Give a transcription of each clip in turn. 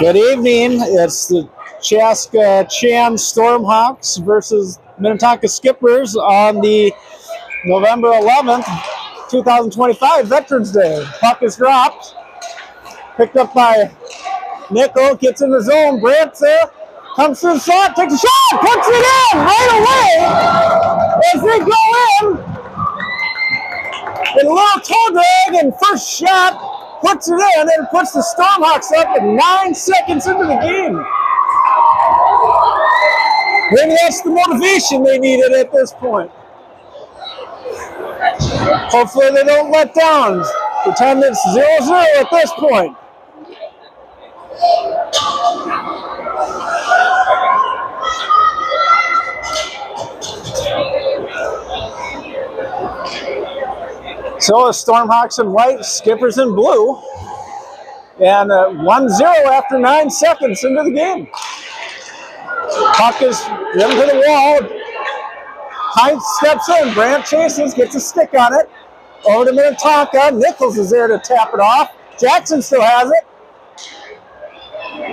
Good evening. It's the Chaska Chan Stormhawks versus Minnetonka Skippers on the November 11th, 2025 Veterans Day. Puck is dropped. Picked up by Nickel. Gets in the zone. Brant's there. Comes to the shot. Takes a shot. Puts it in right away as they go in. And a little toe drag and first shot. Puts it in and puts the Stormhawks up at 9 seconds into the game. Maybe that's the motivation they needed at this point. Hopefully they don't let down. Pretend it's 0-0 at this point. So the Stormhawks in white, Skippers in blue. And 1-0 after 9 seconds into the game. Puck is driven to the wall. Heinz steps in. Brant chases, gets a stick on it. Over to Minnetonka. Nichols is there to tap it off. Jackson still has it.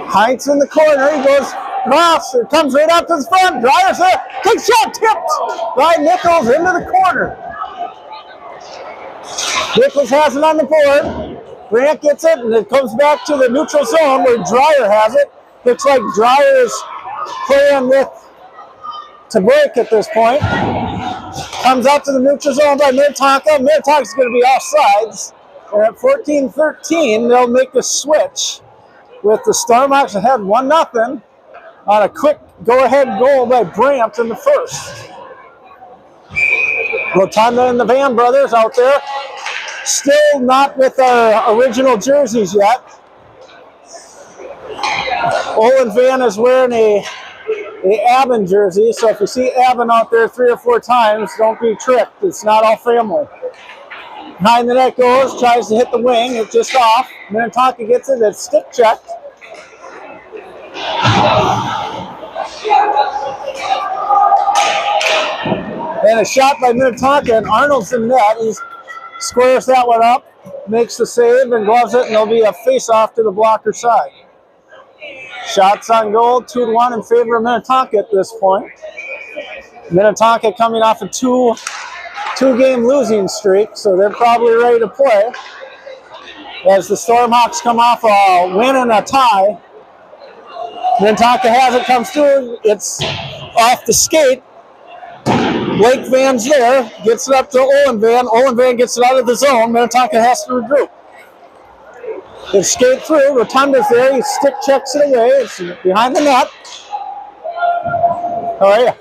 Heinz in the corner. He goes across. It comes right up to the front. Dryer's there. Quick shot tipped by Nichols into the corner. Nichols has it on the board. Brant gets it, and it comes back to the neutral zone where Dryer has it. Looks like Dryer's playing with to break at this point. Comes out to the neutral zone by Minnetonka. Minnetonka's going to be offsides. And at 14-13, they'll make the switch with the Stormhawks ahead 1-0 on a quick go-ahead goal by Brant in the first. Rotunda and the Van brothers out there. Still not with our original jerseys yet. Olin Van is wearing a Aben jersey, so if you see Aben out there 3 or 4 times, don't be tricked. It's not all family. Behind the net goes, tries to hit the wing, it's just off. Minnetonka gets it, it's stick checked. And a shot by Minnetonka, and Arnold's in net. He squares that one up, makes the save, and gloves it, and there'll be a face-off to the blocker side. Shots on goal, 2-1 in favor of Minnetonka at this point. Minnetonka coming off a two-game losing streak, so they're probably ready to play. As the Stormhawks come off a win and a tie. Minnetonka has it, comes through, it's off the skate. Blake Van's there, gets it up to Olin Van. Olin Van gets it out of the zone. Minnetonka has to regroup. They skate through. Rotunda's there. He stick checks it away. It's behind the net. How are you?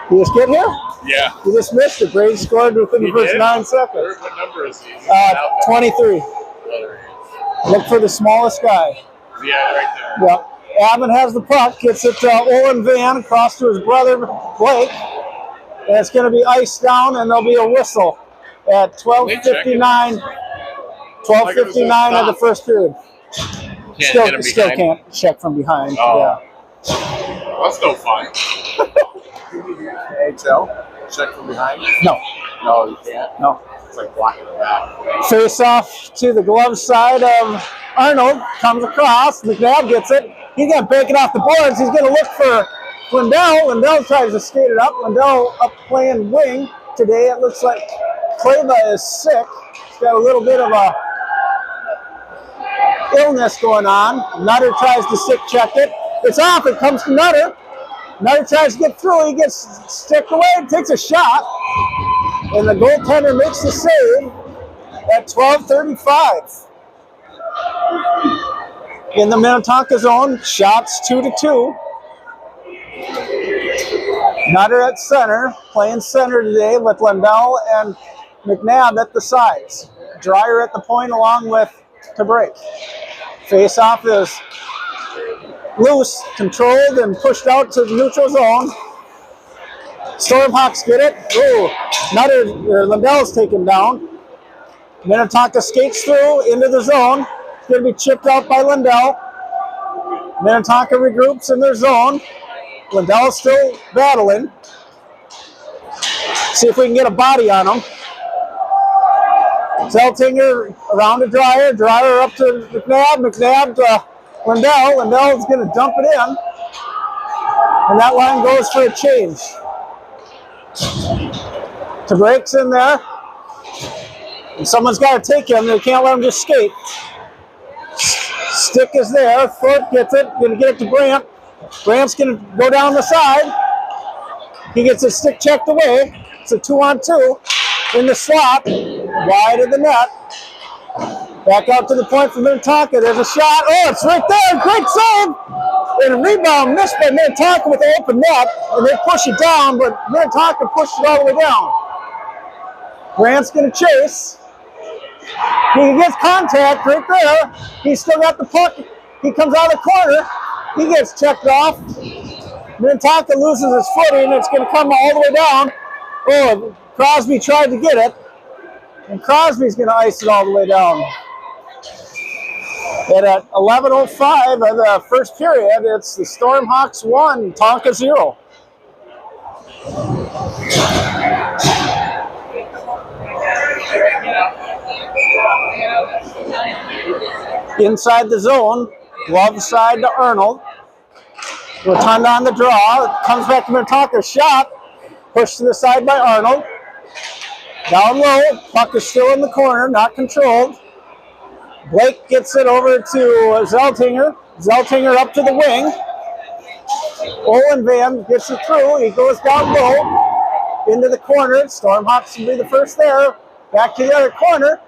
You just get here? Yeah. You just missed it. Brady scored within the first 9 seconds. What number is he? 23. Look for the smallest guy. Yeah, right there. Yep. Aben has the puck, gets it to Olin Van, across to his brother Blake, and it's going to be iced down, and there'll be a whistle at 12:59. 12:59 of the first period. Still can't check from behind. Oh. Yeah. That's no fun. AHL? Check from behind? No. No, you can't? No. It's like blocking the back. Face off to the glove side of Arnold. Comes across. McNabb gets it. He's going to break it off the boards. He's going to look for Lindell. Lindell tries to skate it up. Lindell up playing wing today. It looks like Kleva is sick. He's got a little bit of a illness going on. Nutter tries to stick check it. It's off. It comes to Nutter. Nutter tries to get through. He gets sticked away and takes a shot. And the goaltender makes the save at 12:35. In the Minnetonka zone, shots 2-2. Nutter at center, playing center today with Lindell and McNabb at the sides. Dryer at the point along with to break. Face-off is loose, controlled, and pushed out to the neutral zone. Stormhawks get it. Ooh, Lindell's taken down. Minnetonka skates through into the zone. It's going to be chipped out by Lindell. Minnetonka regroups in their zone. Lindell's still battling. See if we can get a body on him. Zeltinger around to Dryer. Dryer up to McNabb. McNabb Lindell. Lindell's going to dump it in. And that line goes for a change. To breaks in there. And someone's got to take him. They can't let him just skate. Stick is there. Thorpe gets it. Going to get it to Brandt. Brandt's going to go down the side. He gets his stick checked away. It's a 2-on-2 in the slot. Wide of the net. Back out to the point for Minnetonka. There's a shot. Oh, it's right there. Great save. And a rebound missed by Minnetonka with the open net. And they push it down, but Minnetonka pushed it all the way down. Grant's going to chase. He gets contact right there. He's still got the puck. He comes out of the corner. He gets checked off. Minnetonka loses his footing. It's going to come all the way down. Oh, Crosby tried to get it. And Crosby's going to ice it all the way down. And at 11:05 of the first period, it's the Stormhawks 1, Tonka 0. Inside the zone, glove side to Arnold. Rotunda on the draw. Comes back to Minnetonka. Shot. Pushed to the side by Arnold. Down low. Puck is still in the corner, not controlled. Blake gets it over to Zeltinger. Zeltinger up to the wing. Owen Van gets it through. He goes down low into the corner. Stormhawks will be the first there. Back to the other corner.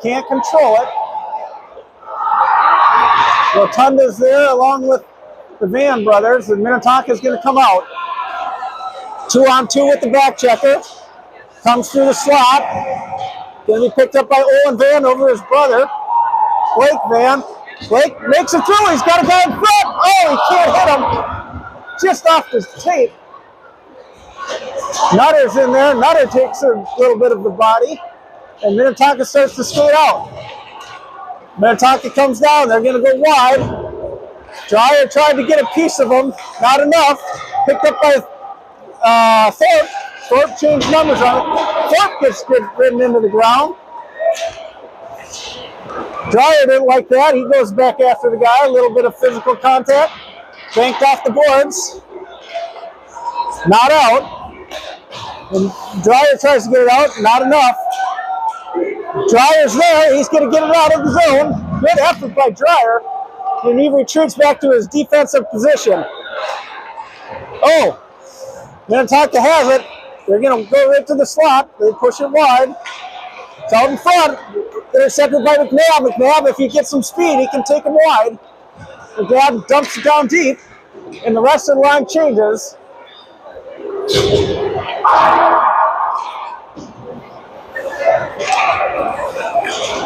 Can't control it. Rotunda's there along with the Van brothers, and Minnetonka is going to come out. 2-on-2 with the back checker. Comes through the slot. Going to be picked up by Owen Van over his brother. Blake Van. Blake makes it through. He's got a guy in front. Oh, he can't hit him. Just off the tape. Nutter's in there. Nutter takes a little bit of the body. And Minnetonka starts to skate out. Minnetonka comes down. They're going to go wide. Dreyer tried to get a piece of him. Not enough. Picked up by Thorpe. Thorpe changed numbers on it. Thorpe gets ridden into the ground. Dreyer didn't like that. He goes back after the guy. A little bit of physical contact. Banked off the boards. Not out. And Dreyer tries to get it out. Not enough. Dreyer's there. He's going to get it out of the zone. Good effort by Dreyer. And he retreats back to his defensive position. Oh, Minnetonka has it. They're going to go right to the slot. They push it wide. It's out in front. Intercepted by McNabb. McNabb, if he gets some speed, he can take him wide. McNabb dumps it down deep. And the rest of the line changes.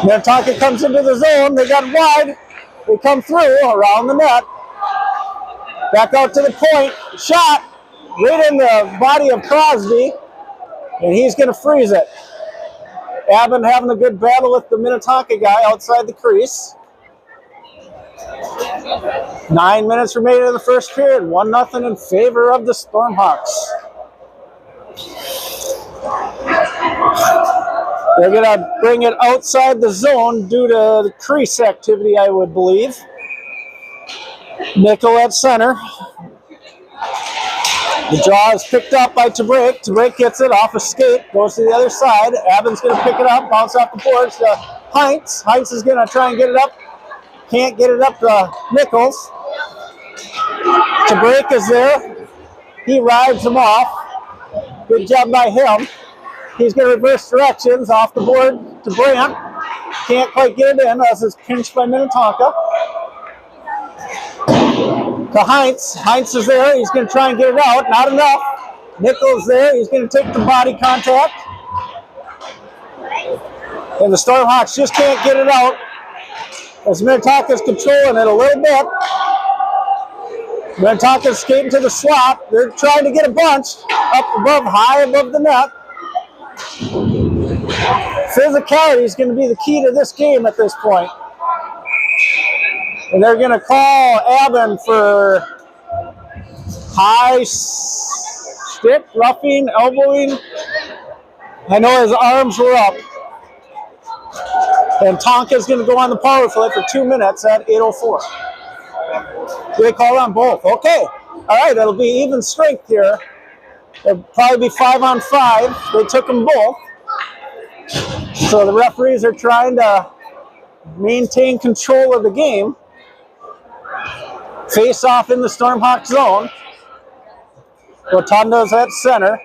Minnetonka comes into the zone. They got wide. They come through around the net. Back out to the point. Shot right in the body of Crosby. And he's going to freeze it. Abbott having a good battle with the Minnetonka guy outside the crease. 9 minutes remaining in the first period. 1-0 in favor of the Stormhawks. They're going to bring it outside the zone due to the crease activity, I would believe. Nickel at center. The draw is picked up by Tabrake. Tabrake gets it off a skate, goes to the other side. Abbott's going to pick it up, bounce off the boards to Heinz. Heinz is going to try and get it up. Can't get it up to Nichols. Tabrake is there. He rides him off. Good job by him. He's going to reverse directions off the board to Brandt. Can't quite get it in as it's pinched by Minnetonka. To Heinz. Heinz is there. He's going to try and get it out. Not enough. Nichols there. He's going to take the body contact. And the Stormhawks just can't get it out as Minnetonka's controlling it a little bit. Minnetonka's skating to the slot. They're trying to get a bunch up above, high above the net. Physicality is going to be the key to this game at this point. And they're going to call Abbott for high stick, roughing, elbowing. I know his arms were up. And Tonka's going to go on the power play for 2 minutes at 8:04. They call on both. Okay. All right, it'll be even strength here. It'll probably be 5-on-5. They took them both. So the referees are trying to maintain control of the game. Face off in the Stormhawk zone. Rotundo's at center.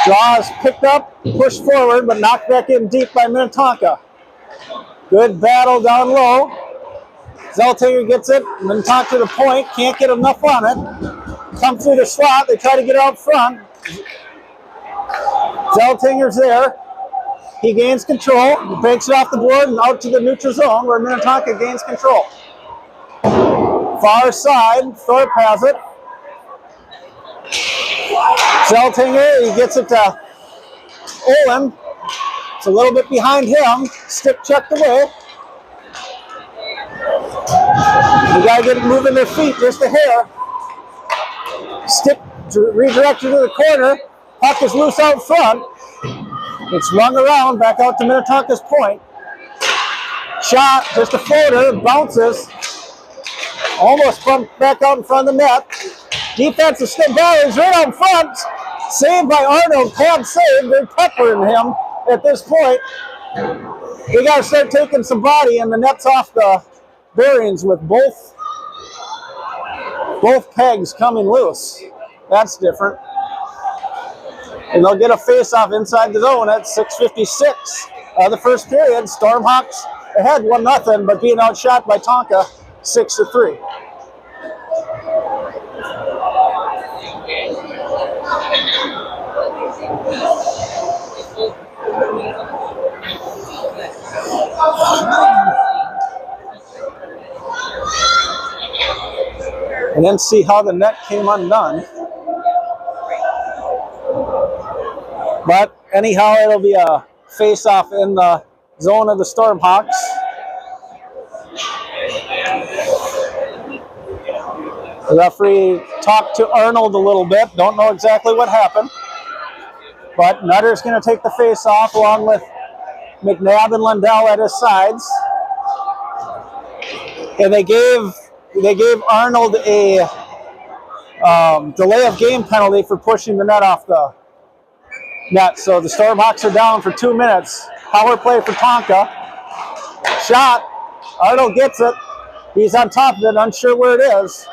Draw is picked up, pushed forward, but knocked back in deep by Minnetonka. Good battle down low. Zeltinger gets it, Minnetonka to the point, can't get enough on it. Come through the slot, they try to get out front. Zeltinger's there. He gains control, breaks it off the board and out to the neutral zone where Minnetonka gains control. Far side, Thorpe has it. Zeltinger, he gets it to Olin. It's a little bit behind him. Stick checked away. You gotta get it moving their feet just a hair. Stick redirected to the corner. Puck is loose out front. It's rung around back out to Minnetonka's point. Shot, just a floater, bounces. Almost back out in front of the net. Defensive stick is right out front. Saved by Arnold. Pad save. They're peppering him at this point. We got to start taking some body, and the net's off the bearings with both pegs coming loose. That's different. And they'll get a face-off inside the zone at 6:56 of the first period. Stormhawks ahead 1-0, but being outshot by Tonka 6-3. And then see how the net came undone. But anyhow, it'll be a face-off in the zone of the Stormhawks. The referee talked to Arnold a little bit. Don't know exactly what happened. But Nutter's going to take the face-off along with McNabb and Lundell at his sides. And they gave Arnold a delay of game penalty for pushing the net off the net. So the Stormhawks are down for 2 minutes. Power play for Tonka. Shot. Arnold gets it. He's on top of it, unsure where it is.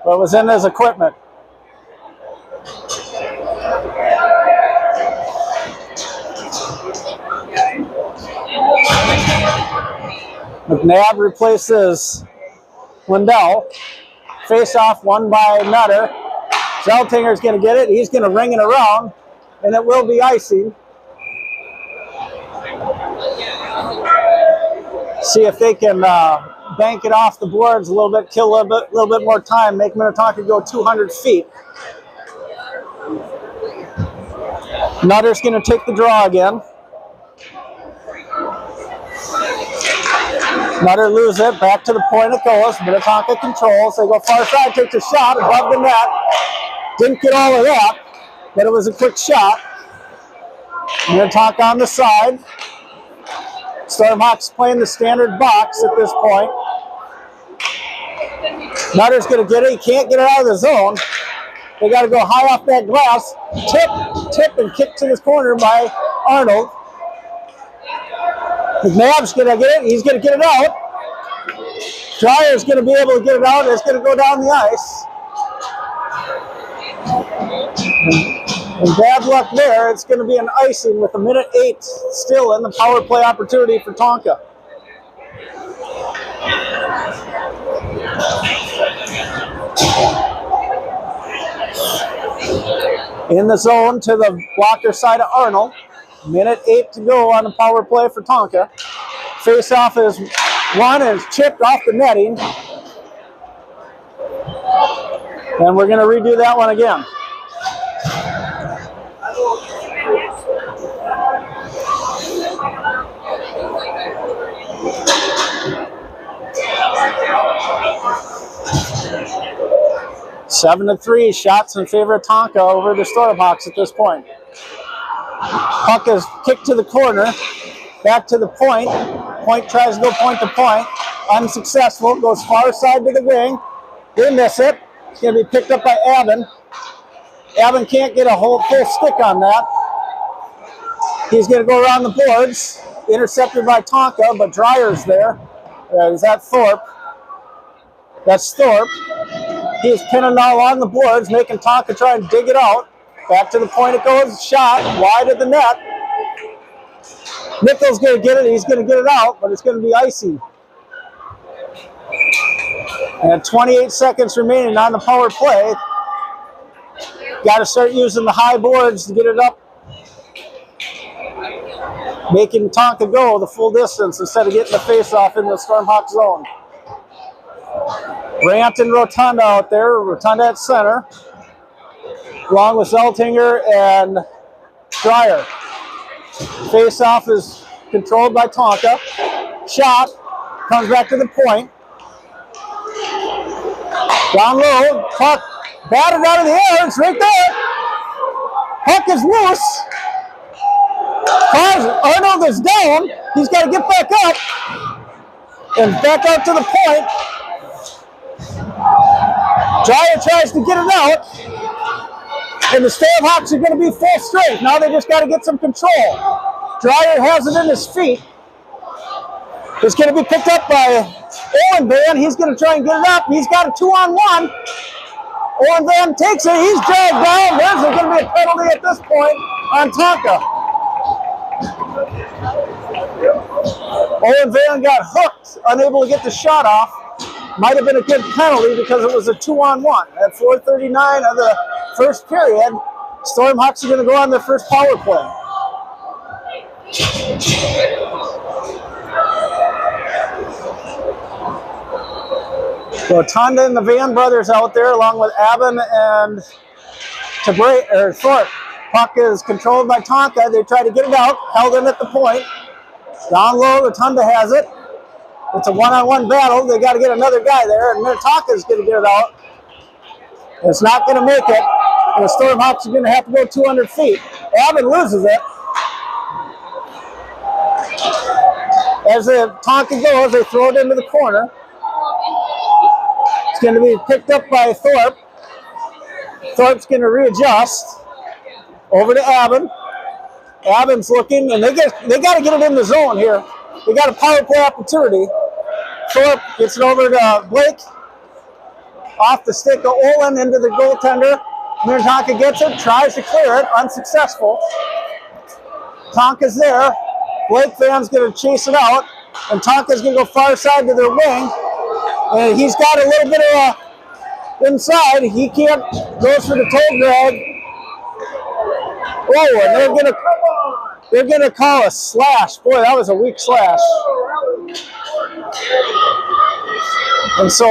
But it was in his equipment. McNabb replaces Lundell. Face off won by Nutter. Zeltinger's going to get it. He's going to ring it around, and it will be icing. See if they can bank it off the boards a little bit, kill a little bit more time, make Minnetonka go 200 feet. Nutter's going to take the draw again. Nutter loses it, back to the point it goes. Minnetonka controls. They go far side, takes a shot above the net. Didn't get all of that, but it was a quick shot. Minnetonka on the side. Stormhawks playing the standard box at this point. Nutter's going to get it. He can't get it out of the zone. They got to go high off that glass. Tip, and kick to this corner by Arnold. McNabb's going to get it. He's going to get it out. Dryer's going to be able to get it out. It's going to go down the ice. And bad luck there. It's going to be an icing with 1:08 still in the power play opportunity for Tonka. In the zone to the blocker side of Arnold. 1:08 to go on the power play for Tonka. Face-off is won and it's chipped off the netting. And we're going to redo that one again. Seven to 3 shots in favor of Tonka over the Stormhawks at this point. Puck is kicked to the corner, back to the point. Point tries to go point to point. Unsuccessful. Goes far side to the wing. They miss it. It's going to be picked up by Avon. Avon can't get a full stick on that. He's going to go around the boards. Intercepted by Tonka, but Dreyer's there. Is that Thorpe? That's Thorpe. He's pinning now on the boards, making Tonka try and dig it out. Back to the point it goes. Shot wide of the net. Nichols going to get it. He's going to get it out, but it's going to be icy. And 28 seconds remaining on the power play. Got to start using the high boards to get it up. Making Tonka go the full distance instead of getting the face-off in the Stormhawk zone. Brandt and Rotunda out there. Rotunda at center. Along with Zeltinger and Dreyer. Face-off is controlled by Tonka. Shot. Comes back to the point. Down low. Puck batted out of the air. It's right there. Puck is loose. Arnold is down. He's got to get back up. And back out to the point. Dreyer tries to get it out. And the Stormhawks are going to be full strength. Now they just got to get some control. Dreyer has it in his feet. It's going to be picked up by Owen Van. He's going to try and get it up. He's got a 2-on-1. Owen Van takes it. He's dragged down. There's going to be a penalty at this point on Tonka. Owen Van got hooked, unable to get the shot off. Might have been a good penalty because it was a 2-on-1. At 4:39 of the first period, Stormhawks are going to go on their first power play. Rotunda and the Van brothers out there, along with Avon and Thorpe. Puck is controlled by Tonka. They try to get it out, held in at the point. Down low, Rotunda has it. It's a one-on-one battle. They got to get another guy there, and Minnetonka is going to get it out. It's not going to make it. And the Stormhawks are going to have to go 200 feet. Avon loses it. As the Tonka goes, they throw it into the corner. It's going to be picked up by Thorpe. Thorpe's going to readjust. Over to Avon. Avon's looking, and they got to get it in the zone here. They got a power play opportunity. Thorpe gets it over to Blake. Off the stick of Olin into the goaltender. Minnetonka gets it, tries to clear it, unsuccessful. Tonka's there. Blake Van's going to chase it out, and Tonka's going to go far side to their wing. And he's got a little bit of inside. He can't, goes for the toe drag. Oh, and they're gonna call a slash. Boy, that was a weak slash. And so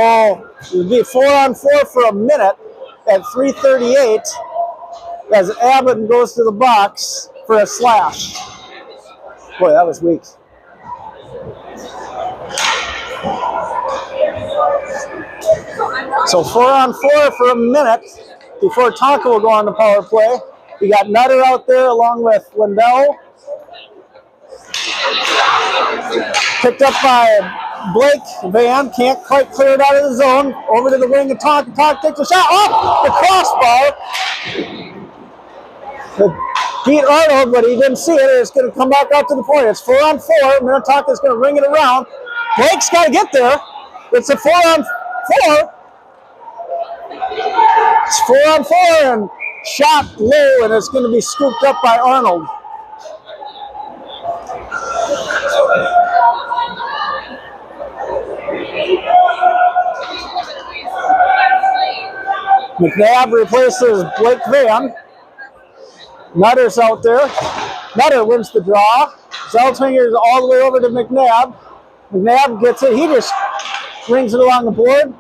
it would be 4-on-4 for a minute at 3:38 as Abbott goes to the box for a slash. Boy, that was weak. So 4-on-4 for a minute before Tonka will go on the power play. We got Nutter out there along with Lindell. Picked up by Blake Van. Can't quite clear it out of the zone. Over to the wing of Tonka. Tonka takes a shot. Off the crossbar. Beat Arnold, but he didn't see it. It's going to come back out to the point. It's 4-on-4. Minnetonka is going to ring it around. Blake's got to get there. It's a 4-on-4. It's 4-on-4 and shot low, and it's going to be scooped up by Arnold. McNabb replaces Blake Van. Nutter's out there. Nutter wins the draw. Zeltinger's all the way over to McNabb. McNabb gets it. He just rings it along the board.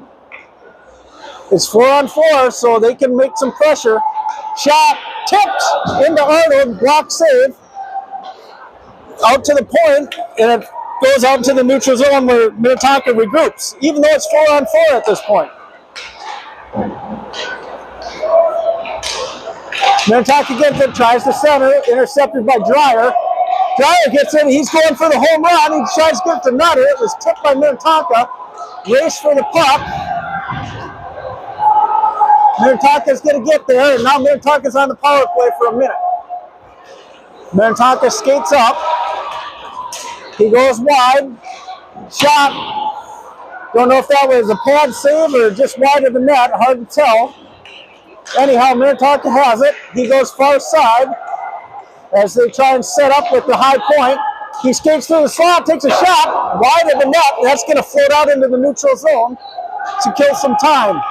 It's 4-on-4, so they can make some pressure. Shot tipped into Arnold, block save. Out to the point, and it goes out to the neutral zone where Minnetonka regroups, even though it's 4-on-4 at this point. Minnetonka gets it, tries to center, intercepted by Dreyer. Dryer gets in. He's going for the home run. He tries to get it to Nutter. It was tipped by Minnetonka. Race for the puck. Minnetonka's going to get there, and now Minnetonka's on the power play for a minute. Minnetonka skates up. He goes wide. Shot. Don't know if that was a pad save or just wide of the net. Hard to tell. Anyhow, Minnetonka has it. He goes far side as they try and set up with the high point. He skates through the slot, takes a shot wide of the net. That's going to float out into the neutral zone to kill some time.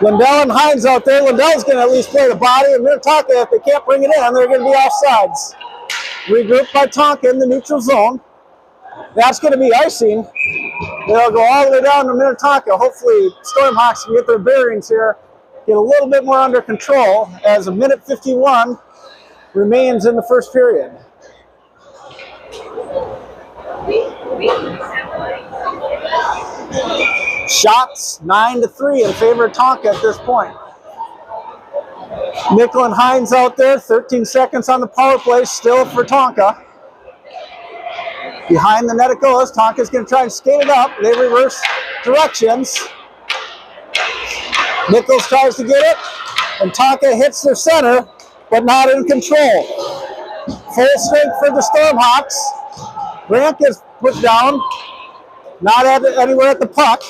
Lindell and Hines out there. Lindell's going to at least play the body, and Minnetonka, if they can't bring it in, they're going to be offsides. Regrouped by Tonka in the neutral zone. That's going to be icing. They'll go all the way down to Minnetonka. Hopefully, Stormhawks can get their bearings here, get a little bit more under control as a minute 51 remains in the first period. Shots 9-3 in favor of Tonka at this point. Nickel and Hines out there, 13 seconds on the power play, still for Tonka. Behind the net it goes. Tonka's going to try and skate it up. They reverse directions. Nichols tries to get it, and Tonka hits their center, but not in control. Full strength for the Stormhawks. Grant gets put down, not anywhere at the puck.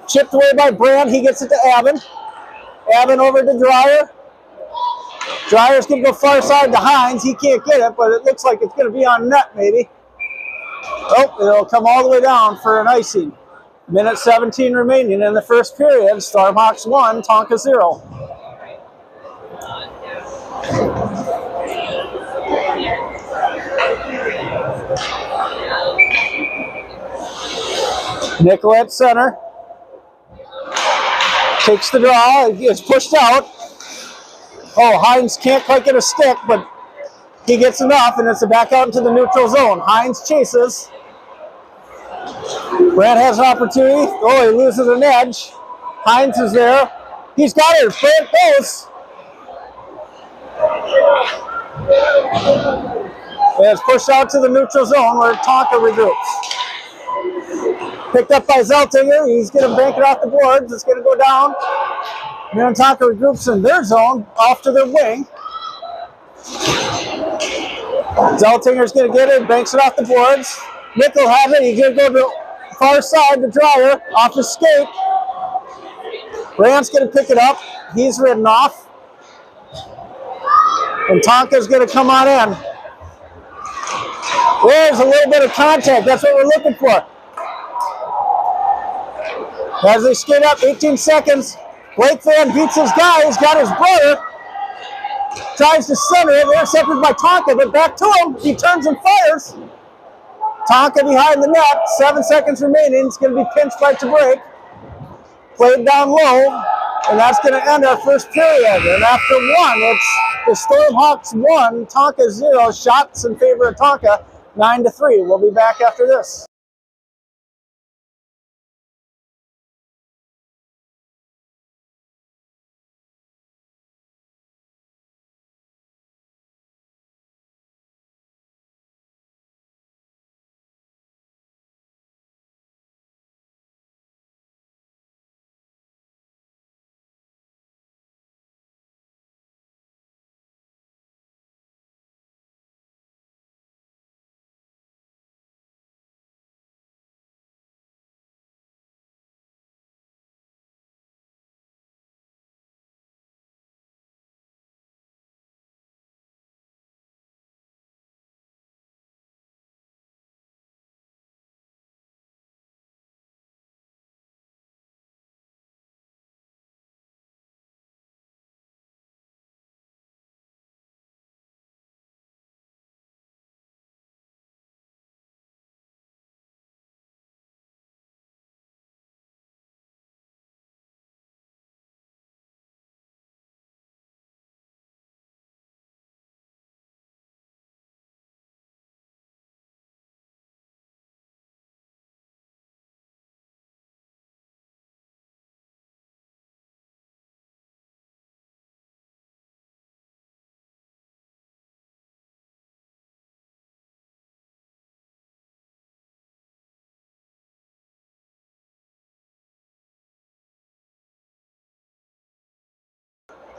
Chipped away by Brand. He gets it to Avon. Avon over to Dryer. Dryer's going to go far side to Hines. He can't get it, but it looks like it's going to be on net maybe. Oh, it'll come all the way down for an icing. Minute 17 remaining in the first period. Stormhawks 1, Tonka 0. Nicolette center. Takes the draw. It's pushed out. Oh, Hines can't quite get a stick, but he gets enough, and it's back out into the neutral zone. Hines chases. Brant has an opportunity. Oh, he loses an edge. Hines is there. He's got it. Brant goes. And it's pushed out to the neutral zone where Tonka regroups. Picked up by Zeltinger. He's going to bank it off the boards. It's going to go down. Minnetonka regroups in their zone off to their wing. Zeltinger's going to get it, banks it off the boards. Nickel has it. He's going to go to the far side to Dryer off the skate. Brandt's going to pick it up. He's ridden off. And Tonka's going to come on in. There's a little bit of contact. That's what we're looking for. As they skate up, 18 seconds. Blake Van beats his guy. He's got his brother. Tries to center it. Intercepted by Tonka, but back to him. He turns and fires. Tonka behind the net. 7 seconds remaining. It's going to be pinched right to break. Played down low. And that's going to end our first period. And after one, it's the Stormhawks 1, Tonka 0. Shots in favor of Tonka, 9-3. We'll be back after this.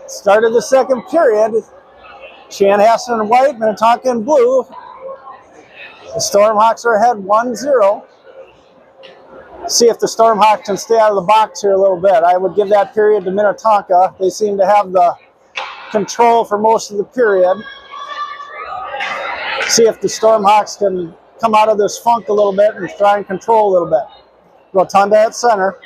Start of the second period. Chanhassen in white, Minnetonka in blue. The Stormhawks are ahead 1-0. See if the Stormhawks can stay out of the box here a little bit. I would give that period to Minnetonka. They seem to have the control for most of the period. See if the Stormhawks can come out of this funk a little bit and try and control a little bit. Rotunda at center.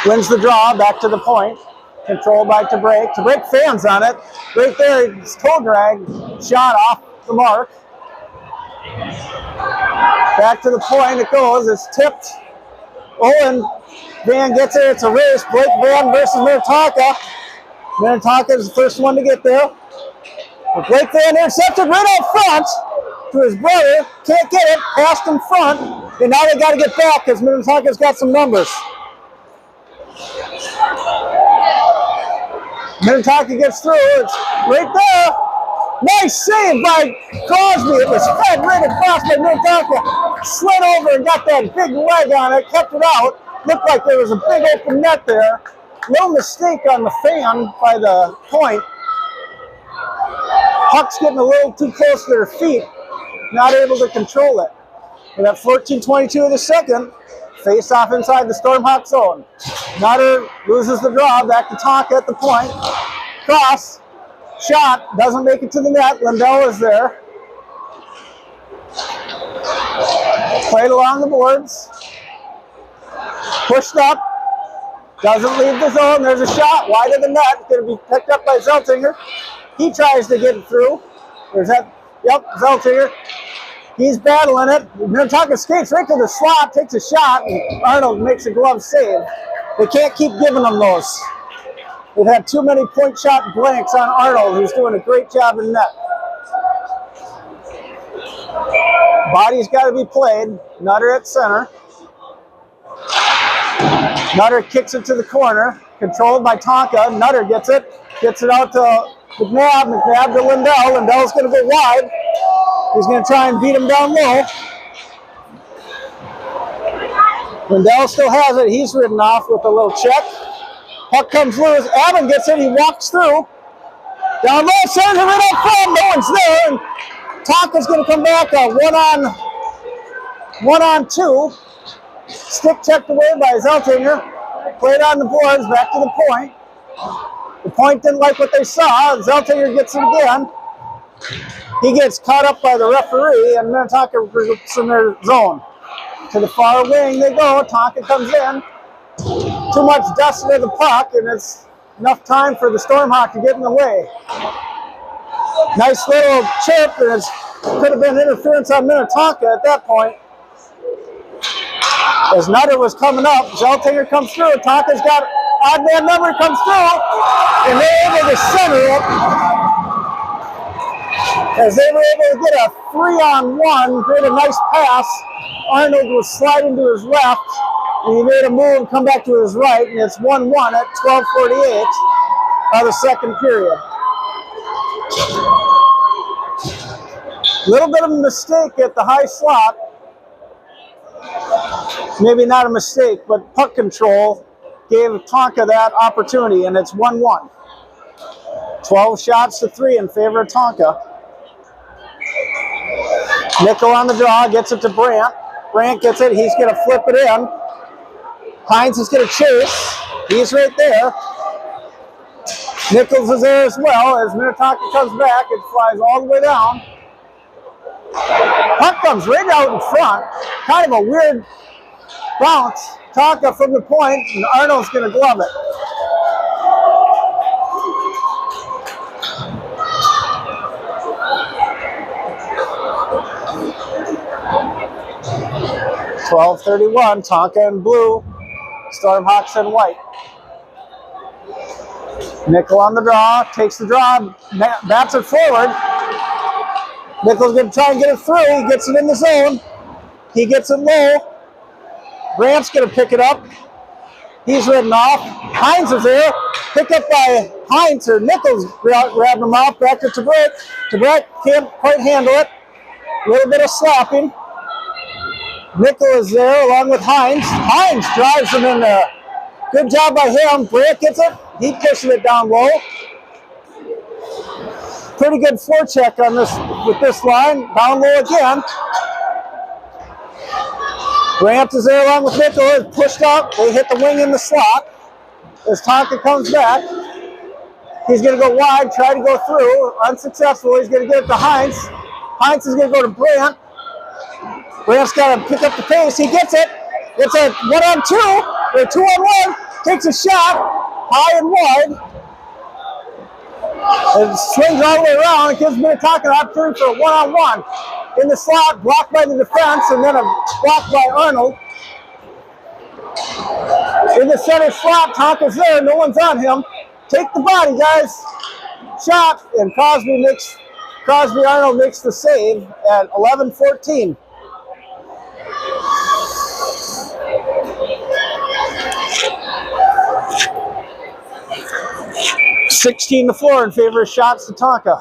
Wins the draw, back to the point. Controlled by Tabrake. Tabrake fans on it. Right there, it's toe drag. Shot off the mark. Back to the point it goes. It's tipped. Owen Van gets it. It's a race. Blake Van versus Minnetonka. Minnetonka is the first one to get there. But Blake Van intercepted right out front to his brother. Can't get it. Passed in front. And now they got to get back because Minnetonka's got some numbers. Minnetonka gets through. It's right there. Nice save by Crosby. It was fed right across by Minnetonka. Slid over and got that big leg on it. Kept it out. Looked like there was a big open net there. Little mistake on the fan by the point. Puck's getting a little too close to their feet. Not able to control it. And at 14:22 of the second, face off inside the Stormhawk zone. Nutter loses the draw. Back to Tonka at the point. Cross. Shot. Doesn't make it to the net. Lindell is there. Played along the boards. Pushed up. Doesn't leave the zone. There's a shot. Wide of the net. Going to be picked up by Zeltinger. He tries to get it through. There's that. Yep, Zeltinger. He's battling it. Minnetonka skates right to the slot, takes a shot, and Arnold makes a glove save. They can't keep giving them those. They've had too many point shot blanks on Arnold, who's doing a great job in net. Body's got to be played. Nutter at center. Nutter kicks it to the corner, controlled by Tonka. Nutter gets it out to McNabb. McNabb to Lindell. Lindell's going to go wide. He's going to try and beat him down low. Lindell still has it. He's ridden off with a little check. Puck comes loose. Allen gets it. He walks through. Down low, sends it right up front. No one's there. And Tonka's going to come back one on two. Stick checked away by Zeltinger. Played on the boards. Back to the point. The point didn't like what they saw. Zeltinger gets it again. He gets caught up by the referee, and Minnetonka groups in their zone. To the far wing they go. Tonka comes in. Too much dust near the puck, and it's enough time for the Stormhawk to get in the way. Nice little chip, and it could have been interference on Minnetonka at that point. As Nutter was coming up, Zeltinger comes through. Tonka's got odd man number, comes through, and they're able to center it. As they were able to get a 3-on-1, made a nice pass. Arnold was sliding to his left, and he made a move and come back to his right, and it's 1-1 at 12:48 of the second period. Little bit of a mistake at the high slot. Maybe not a mistake, but puck control gave Tonka that opportunity, and it's 1-1. 12 shots to 3 in favor of Tonka. Nickel on the draw, gets it to Brandt. Brandt gets it, he's going to flip it in. Hines is going to chase. He's right there. Nichols is there as well. As Minnetonka comes back, it flies all the way down. Puck comes right out in front. Kind of a weird bounce. Tonka from the point, and Arnold's going to glove it. .12:31, Tonka in blue, Stormhawks in white. Nickel on the draw, takes the draw, bats it forward. Nickel's going to try and get it through. He gets it in the zone. He gets it low. Brandt's going to pick it up. He's ridden off. Hines is there. Picked up by Hines, or Nichols grabbing him off. Back to Tabrette. Tabrette can't quite handle it. A little bit of slapping. Nickel is there along with Hines. Hines drives him in there. Good job by him. Brant gets it. He pushes it down low. Pretty good forecheck on this with this line. Down low again. Brant is there along with Nichols. Pushed up. They hit the wing in the slot. As Tonka comes back, he's going to go wide, try to go through. Unsuccessful. He's going to get it to Heinz. Heinz is going to go to Brant. Brant's got to pick up the pace. He gets it. It's a 1-on-2 or 2-on-1. Takes a shot high and wide. It swings all the way around. It gives Minnetonka an opportunity for a 1-on-1. In the slot, blocked by the defense, and then a block by Arnold. In the center slot, Tonka's there. No one's on him. Take the body, guys. Shot, and Crosby Arnold makes the save at 11-14. (16-4) in favor of shots to Tonka.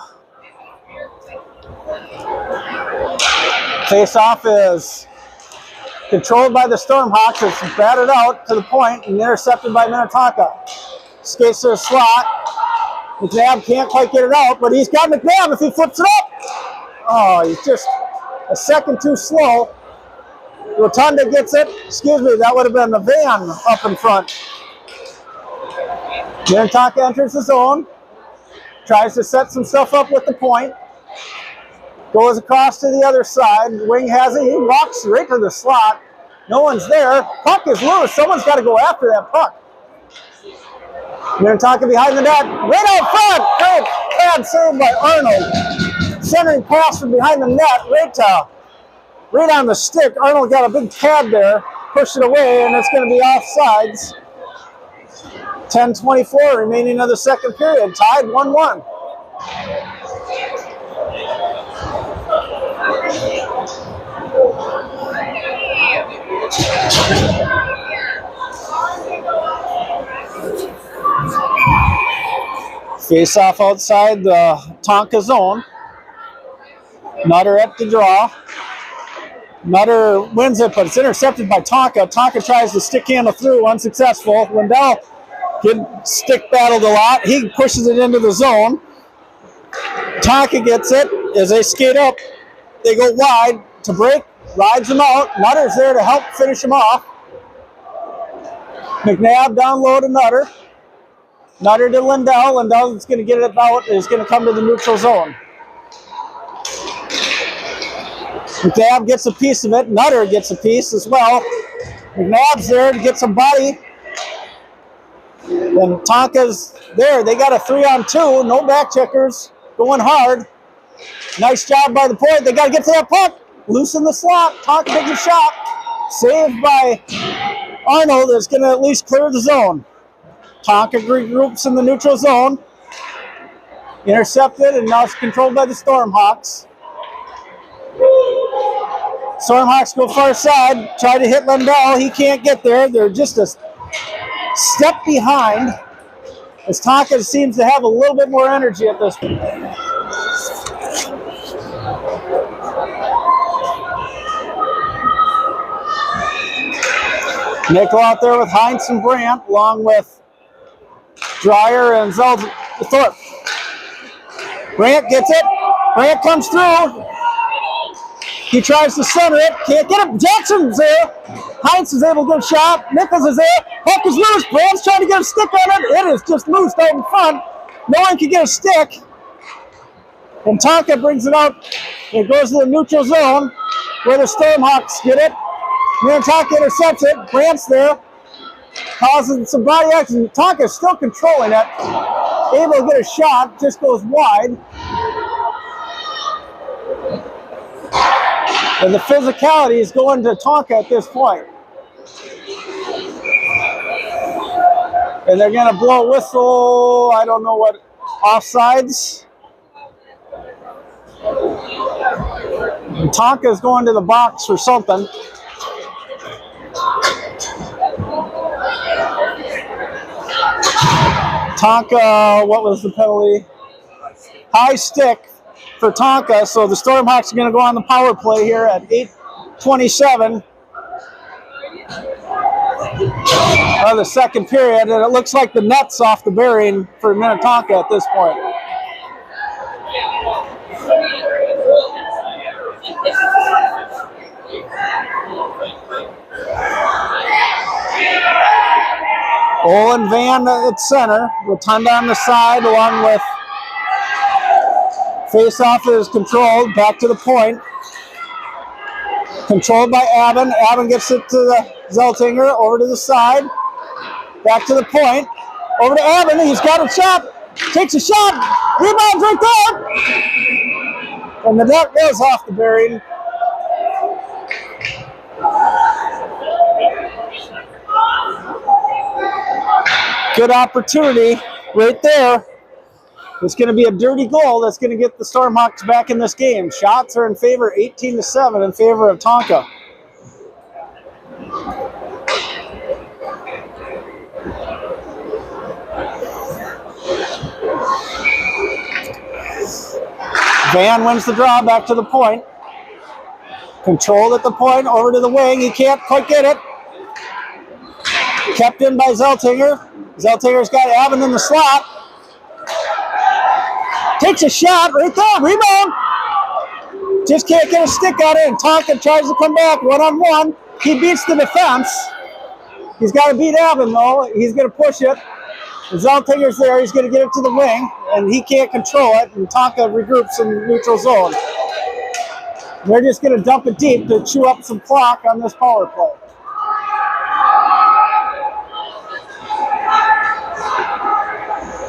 Face-off is controlled by the Stormhawks. It's batted out to the point and intercepted by Minnetonka. Skates to the slot. McNabb can't quite get it out, but he's got McNabb if he flips it up. Oh, he's just a second too slow. Rotunda gets it. Excuse me, that would have been the van up in front. Minnetonka enters the zone. Tries to set some stuff up with the point. Goes across to the other side. Wing has it. He walks right to the slot. No one's there. Puck is loose. Someone's got to go after that puck. Minnetonka behind the net. Right out front. Great pad save by Arnold. Centering pass from behind the net. Right on the stick. Arnold got a big pad there. Pushed it away, and it's going to be offsides. 10:24 remaining of the second period. Tied 1-1. Face off outside the Tonka zone. Nutter at the draw. Nutter wins it, but it's intercepted by Tonka. Tonka tries to stick handle through, unsuccessful. Lindell stick battled a lot. He pushes it into the zone. Tonka gets it as they skate up. They go wide to break, rides him out. Nutter's there to help finish him off. McNabb down low to Nutter. Nutter to Lindell. Lindell's going to get it out. Is going to come to the neutral zone. McNabb gets a piece of it. Nutter gets a piece as well. McNabb's there to get some body. And Tonka's there. They got a 3-on-2. No back checkers. Going hard. Nice job by the point. They got to get to that puck. Loose in the slot. Tonka takes a shot. Saved by Arnold. Is going to at least clear the zone. Tonka regroups in the neutral zone. Intercepted, and now it's controlled by the Stormhawks. Stormhawks go far side. Try to hit Lindell. He can't get there. They're just a step behind. As Tonka seems to have a little bit more energy at this point. Nickel out there with Heinz and Brant, along with Dreyer and Thorpe. Brant gets it. Brant comes through. He tries to center it. Can't get it. Jackson's there. Heinz is able to get a shot. Nichols is there. Puck is loose. Brant's trying to get a stick on it. It is just loose out in front. No one can get a stick. And Tonka brings it out. It goes to the neutral zone where the Stormhawks get it. Minnetonka intercepts it. Brant's there. Causing some body action. Tonka's still controlling it. Able to get a shot. Just goes wide. And the physicality is going to Tonka at this point. And they're going to blow a whistle. I don't know what. Offsides. And Tonka's going to the box for something. Tonka, what was the penalty? High stick for Tonka, so the Stormhawks are going to go on the power play here at 8:27. of the second period, and it looks like the net's off the bearing for Minnetonka at this point. Olin Van at center, Rotunda on the side, along with face-off is controlled, back to the point. Controlled by Aben. Aben gets it to the Zeltinger, over to the side. Back to the point. Over to Aben. He's got a shot. Takes a shot. Rebounds right there. And the net goes off the bearing. Good opportunity right there. It's going to be a dirty goal that's going to get the Stormhawks back in this game. Shots are in favor, 18-7 in favor of Tonka. Van wins the draw, back to the point. Controlled at the point, over to the wing. He can't quite get it. Kept in by Zeltinger. Zeltinger's got Aben in the slot. Takes a shot right there, rebound. Just can't get a stick on it, and Tonka tries to come back one-on-one. He beats the defense. He's got to beat Aben, though. He's going to push it. Zeltinger's there. He's going to get it to the wing, and he can't control it, and Tonka regroups in the neutral zone. They're just going to dump it deep to chew up some clock on this power play.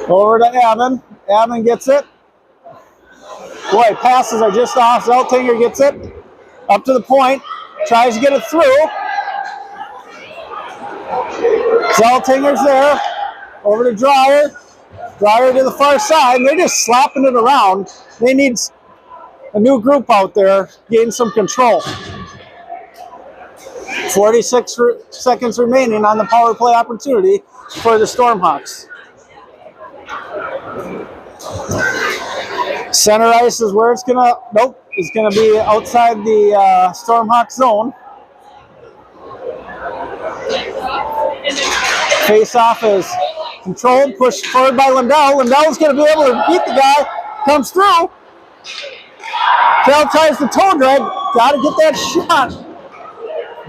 Over to Aben. Aben gets it. Boy, passes are just off. Zeltinger gets it. Up to the point. Tries to get it through. Zeltinger's there. Over to Dreyer. Dreyer to the far side. They're just slapping it around. They need a new group out there. Gain some control. 46 seconds remaining on the power play opportunity for the Stormhawks. Center ice is where it's gonna, nope, it's gonna be outside the Stormhawk zone. Face-off is controlled, pushed forward by Lindell. Lindell's gonna be able to beat the guy, comes through. Cal tries the toe drag, gotta get that shot.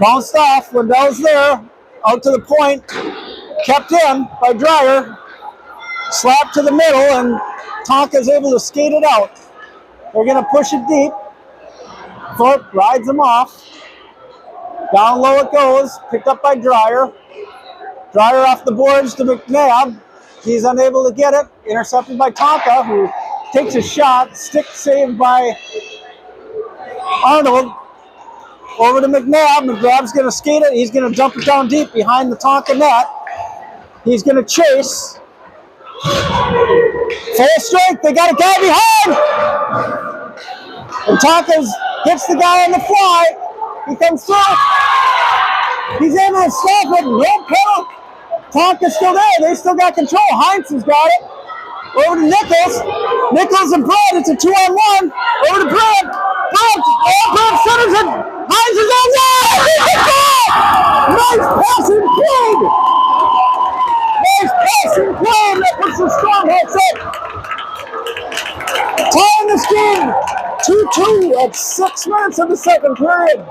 Bounced off, Lindell's there, out to the point, kept in by Dreyer. Slap to the middle, and Tonka's able to skate it out. They're going to push it deep. Thorpe rides him off. Down low it goes, picked up by Dreyer. Dreyer off the boards to McNabb. He's unable to get it. Intercepted by Tonka, who takes a shot. Stick saved by Arnold. Over to McNabb. McNabb's going to skate it. He's going to dump it down deep behind the Tonka net. He's going to chase. Full strength, they got a guy behind! And Tonka hits the guy on the fly. He comes through. He's able to stop it, no penalty. Tonka's still there, they still got control. Heinz has got it. Over to Nichols. Nichols and Brad, it's a 2-on-1. Over to Brad. Brad centers it. Heinz is on there! Nice passing play! Nice passing play, and that puts the Stormhawks up. Tying this game 2-2 at 6 minutes of the second period.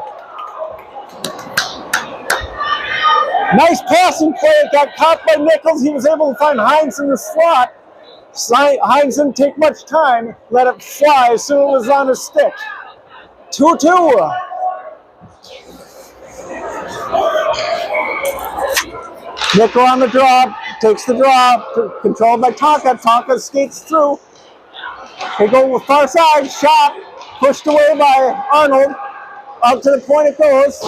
Nice passing play. It got caught by Nichols. He was able to find Heinz in the slot. Heinz didn't take much time. Let it fly as soon as it was on his stick. 2-2. Nickel on the draw, takes the draw, controlled by Tonka. Tonka skates through. They go with far side, shot, pushed away by Arnold. Up to the point it goes.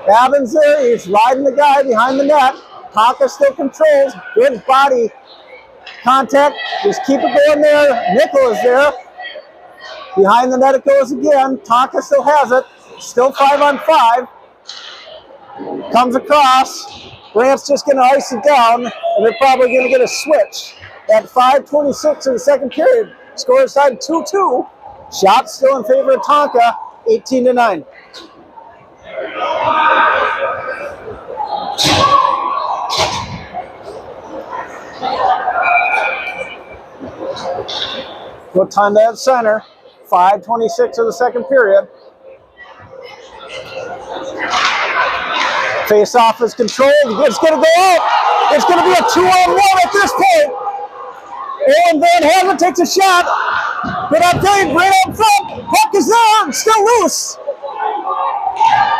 Aben's there, he's riding the guy behind the net. Tonka still controls, good body contact. Just keep it going there. Nickel is there. Behind the net it goes again. Tonka still has it. Still 5-on-5. Comes across. Grant's just going to ice it down, and they're probably going to get a switch. At 5:26 in the second period. Score is tied 2-2. Shot still in favor of Tonka, 18-9. Rotunda at center. 5:26 of the second period. Face-off is controlled. It's going to go out. It's going to be a 2-on-1 at this point. Owen Van Haven takes a shot. But I'm telling you, right up front, puck is there. It's still loose.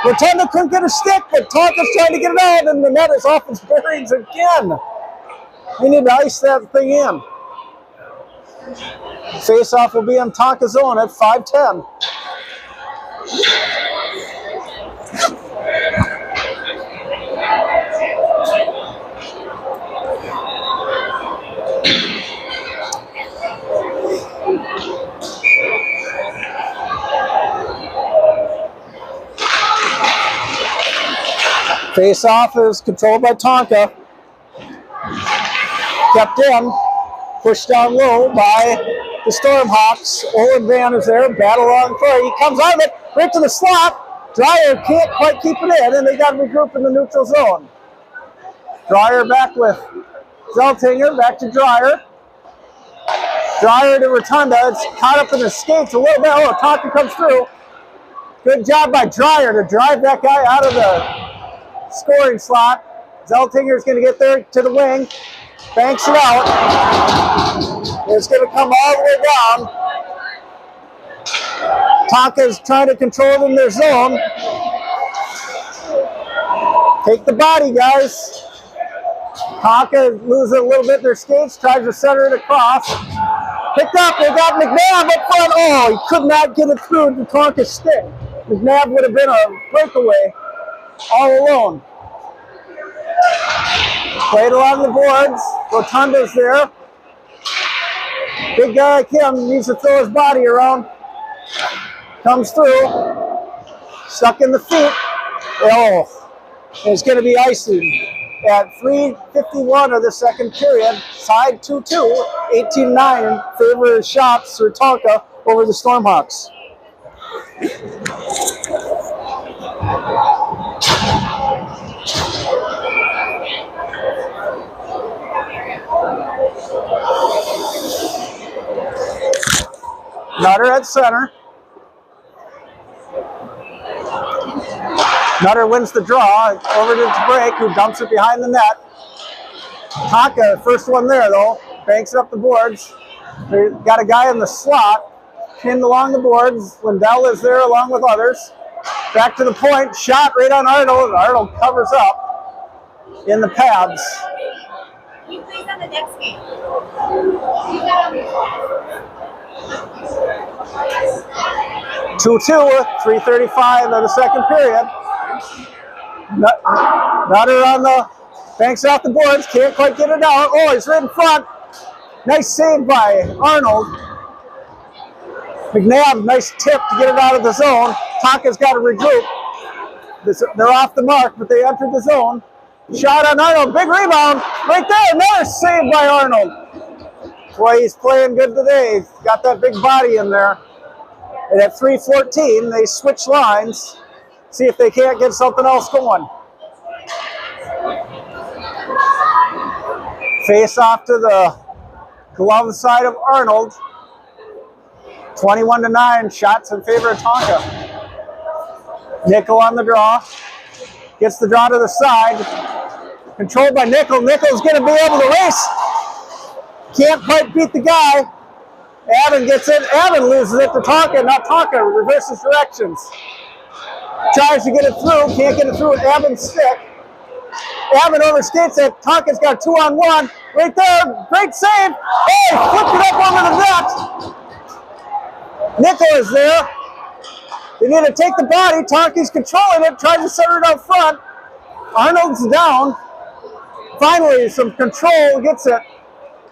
Rotunda couldn't get a stick, but Tonka's trying to get it out, and the net is off its bearings again. We need to ice that thing in. Face-off will be on Tonka's zone at 5:10. Face-off is controlled by Tonka. Kept in. Pushed down low by the Stormhawks. Owen Van is there. Battle on for it. He comes out of it. Right to the slot. Dreyer can't quite keep it in, and they got to regroup in the neutral zone. Dreyer back with Zeltinger. Back to Dreyer. Dreyer to Rotunda. It's caught up in the skates a little bit. Oh, Tonka comes through. Good job by Dreyer to drive that guy out of the scoring slot. Zeltinger's going to get there to the wing. Banks it out. It's going to come all the way down. Tonka's trying to control it in their zone. Take the body, guys. Tonka loses a little bit in their skates, tries to center it across. Picked up, they got McNabb up front. Oh, he could not get it through to Tonka's stick. McNabb would have been a breakaway all alone. Played along the boards. Rotunda's there. Big guy like him needs to throw his body around. Comes through. Stuck in the feet. Oh, it's going to be icing at 3:51 of the second period. Side 2-2. 18-9 in favor of shots for Tonka over the Stormhawks. Nutter at center. Nutter wins the draw over to Drake, who dumps it behind the net. Tonka, first one there though, banks it up the boards. They got a guy in the slot, pinned along the boards. Lindell is there along with others. Back to the point, shot right on Arnold. Arnold covers up in the pads. He plays on the next game. 2-2, 3:35 of the second period. Nutter on the banks off the boards, can't quite get it out. Oh, he's right in front. Nice save by Arnold. McNabb, nice tip to get it out of the zone. Tonka's got to regroup. They're off the mark, but they entered the zone. Shot on Arnold, big rebound. Right there, another save by Arnold. Boy, he's playing good today. He's got that big body in there. And at 3:14, they switch lines. See if they can't get something else going. Face off to the glove side of Arnold. 21-9, shots in favor of Tonka. Nickel on the draw. Gets the draw to the side. Controlled by Nickel. Nickel's going to be able to race. Can't quite beat the guy. Avon gets it. Avon loses it to Tonka. Now Tonka reverses directions. Tries to get it through. Can't get it through with Avon's stick. Avon overskates it. Tonka's got 2-on-1. Right there. Great save. Oh, flipped it up over the net. Nickel is there. They need to take the body. Tonka's controlling it. Tries to center it up front. Arnold's down. Finally, some control. Gets it.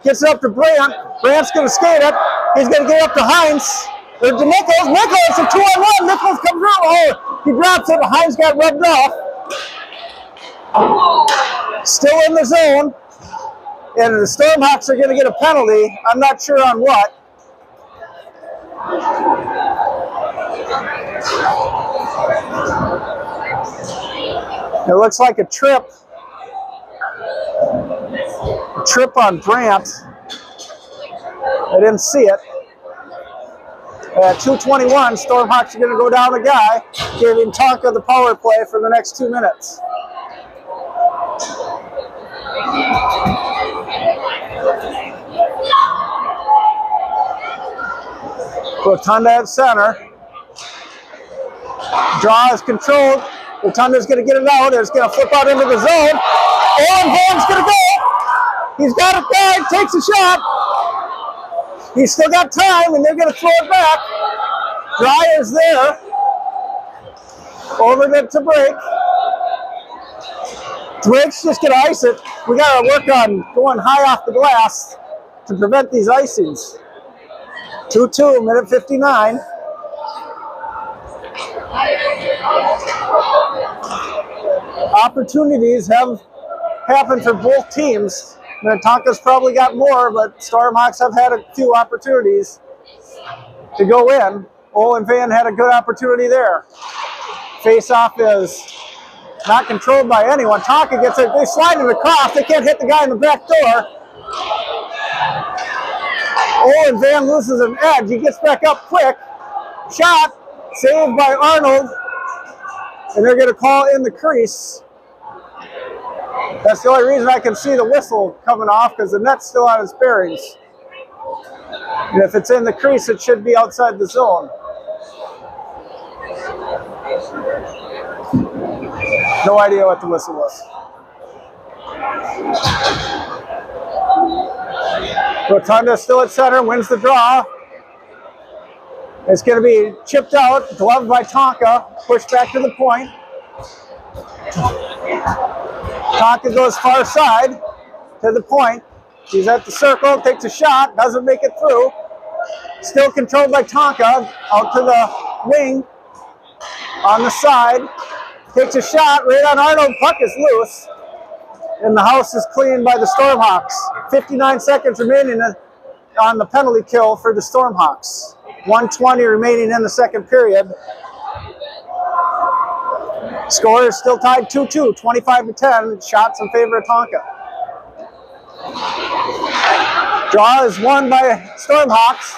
Gets it up to Brandt. Brandt's going to skate it. He's going to get up to Hines. Or to Nichols. Nichols, a 2-on-1. Nichols comes through. Oh, he drops it. Hines got rubbed off. Still in the zone. And the Stormhawks are going to get a penalty. I'm not sure on what. It looks like a trip. A trip on Brandt. I didn't see it. At 2:21, Stormhawks are going to go down a guy, giving Tonka the power play for the next 2 minutes. Rotunda at center. Draw is controlled. Rotunda's going to get it out. It's going to flip out into the zone. Owen Van's going to go. He's got it back. Takes a shot. He's still got time, and they're going to throw it back. Dreyer's there. Over to break. Drake's just going to ice it. We got to work on going high off the glass to prevent these icings. 2-2, minute 59. Opportunities have happened for both teams. Minnetonka's probably got more, but Stormhawks have had a few opportunities to go in. Olin Van had a good opportunity there. Face-off is not controlled by anyone. Tonka gets it. They slide it across. They can't hit the guy in the back door. Olin Van loses an edge. He gets back up quick. Shot. Saved by Arnold. And they're going to call in the crease. That's the only reason I can see the whistle coming off, because the net's still on its bearings. And if it's in the crease, it should be outside the zone. No idea what the whistle was. Rotunda still at center, wins the draw. It's going to be chipped out, gloved by Tonka, pushed back to the point. Tonka goes far side to the point. He's at the circle, takes a shot, doesn't make it through. Still controlled by Tonka, out to the wing, on the side. Takes a shot, right on Arnold, puck is loose. And the house is cleaned by the Stormhawks. 59 seconds remaining on the penalty kill for the Stormhawks. 1:20 remaining in the second period. Score is still tied 2-2, 25-10. Shots in favor of Tonka. Draw is won by Stormhawks.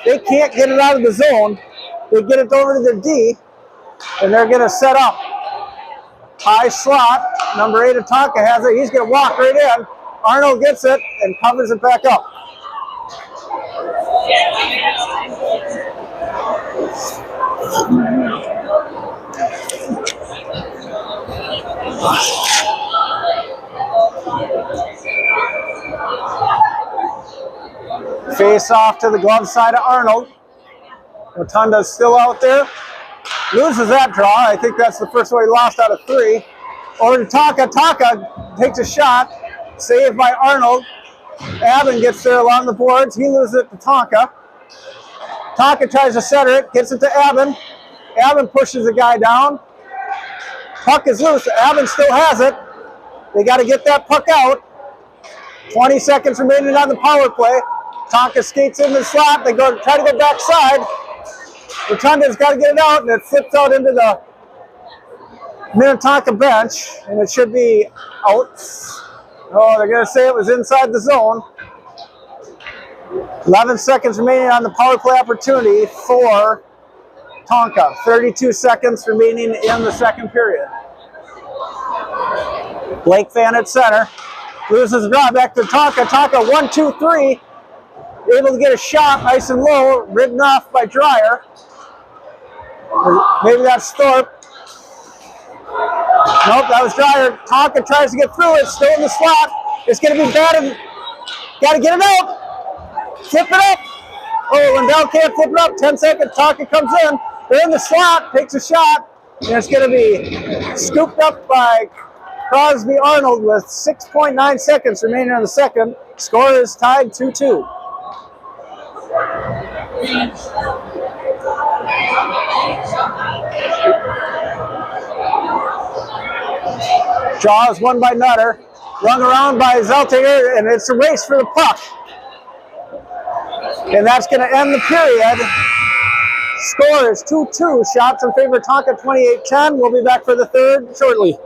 They can't get it out of the zone. They get it over to the D, and they're going to set up. High slot. Number 8 of Tonka has it. He's going to walk right in. Arnold gets it and covers it back up. Face off to the glove side of Arnold. Rotunda's still out there. Loses that draw. I think that's the first one he lost out of 3. Over to Tonka. Tonka takes a shot. Saved by Arnold. Abin gets there along the boards. He loses it to Tonka. Tonka tries to center it. Gets it to Abin. Abin pushes the guy down. Puck is loose. Abin still has it. They got to get that puck out. 20 seconds remaining on the power play. Tonka skates in the slot. They try to go backside. Rotunda's got to get it out, and it flips out into the Minnetonka bench, and it should be out. Oh, they're going to say it was inside the zone. 11 seconds remaining on the power play opportunity for Tonka. 32 seconds remaining in the second period. Blake Fan at center. Loses the draw back to Tonka. Tonka 1-2-3. Able to get a shot nice and low. Ridden off by Dreyer. Or maybe that's Thorpe. Nope, that was Dreyer. Tonka tries to get through it. Still in the slot. It's going to be bad. Got to get it out. Flip it up. Oh, Lindell can't flip it up. 10 seconds. Tonka comes in. They're in the slot. Takes a shot. And it's going to be scooped up by Crosby Arnold with 6.9 seconds remaining in the second. Score is tied 2-2. Draw is won by Nutter. Rung around by Zeltinger, and it's a race for the puck. And that's going to end the period. Score is 2-2. Shots in favor of Tonka 28-10. We'll be back for the third shortly.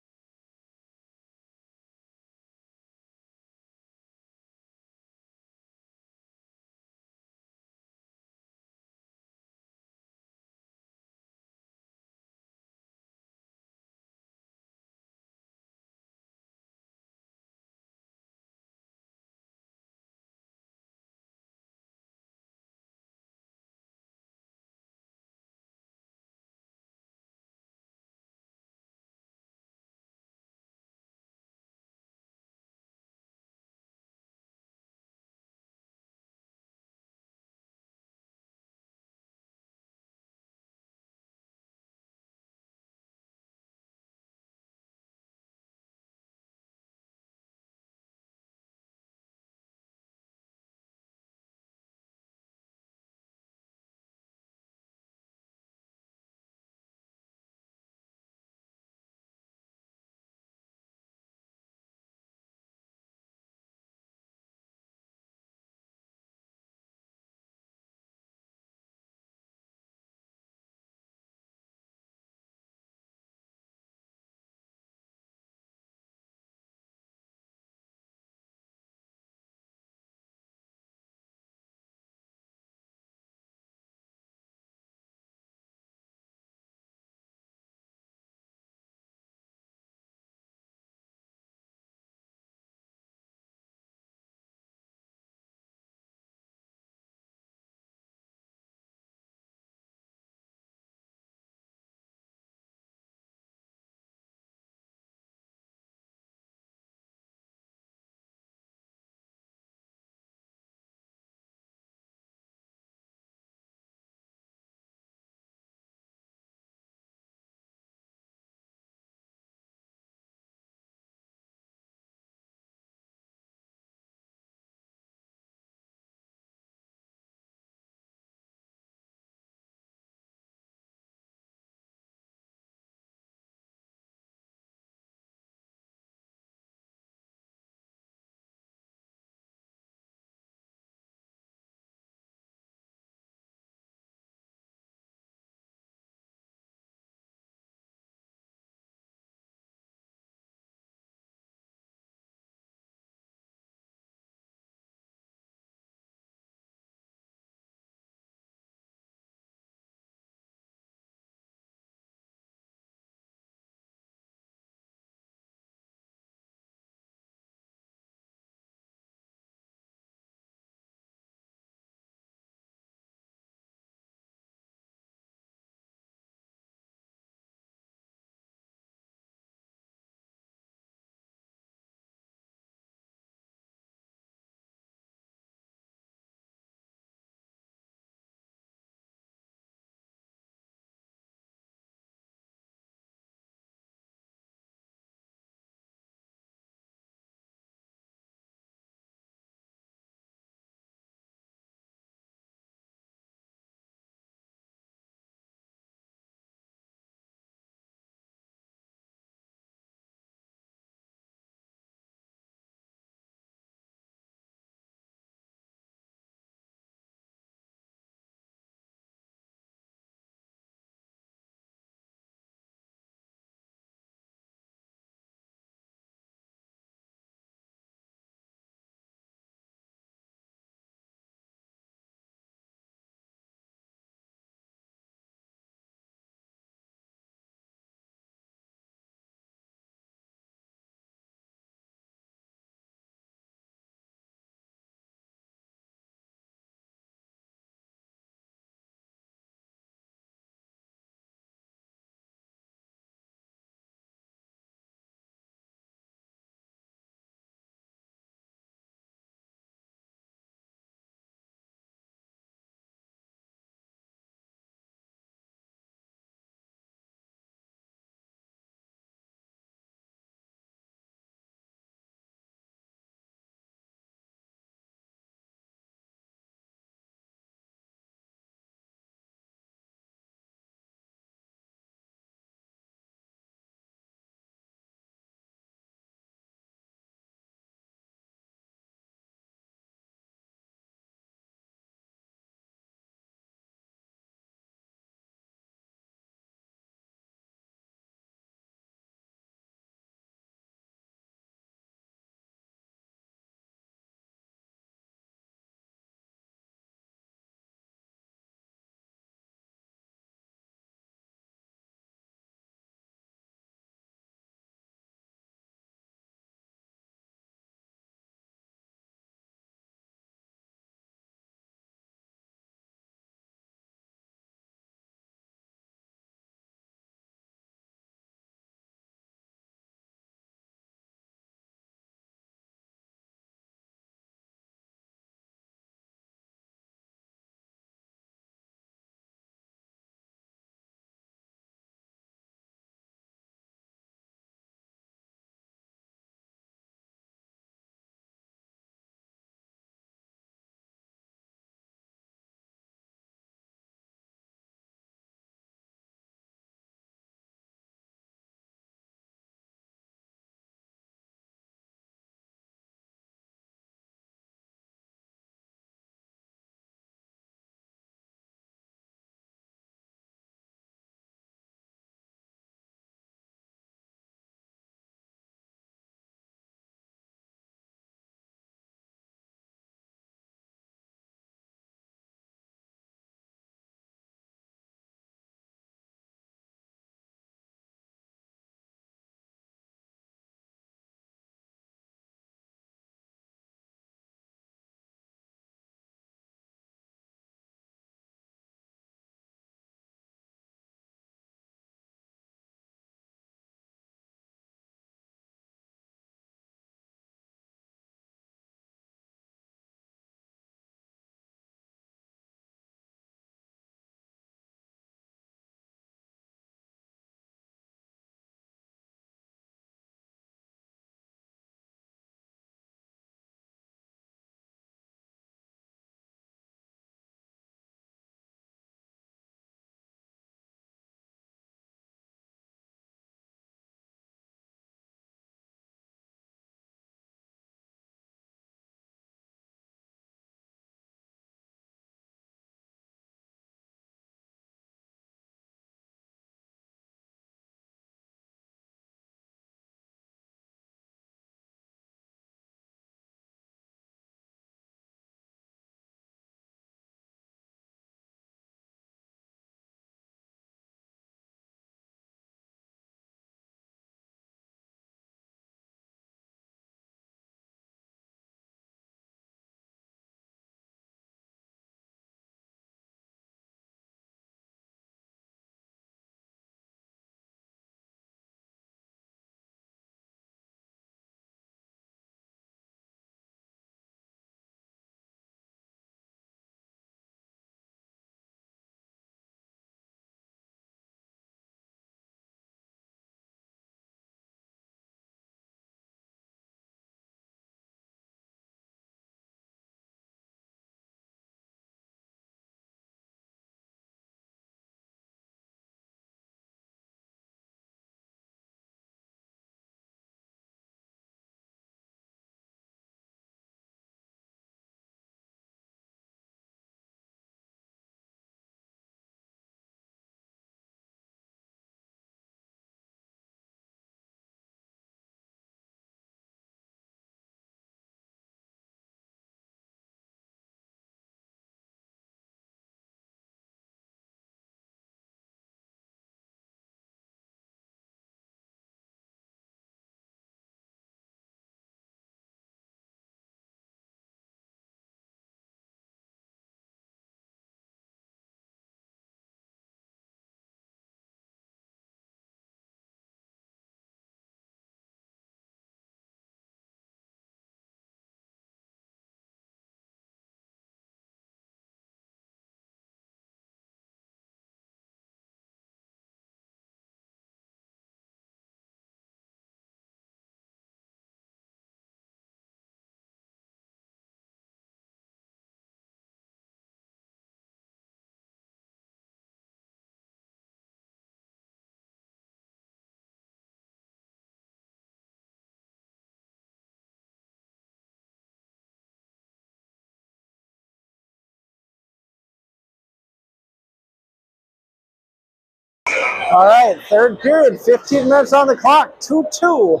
All right, third period, 15 minutes on the clock, 2-2.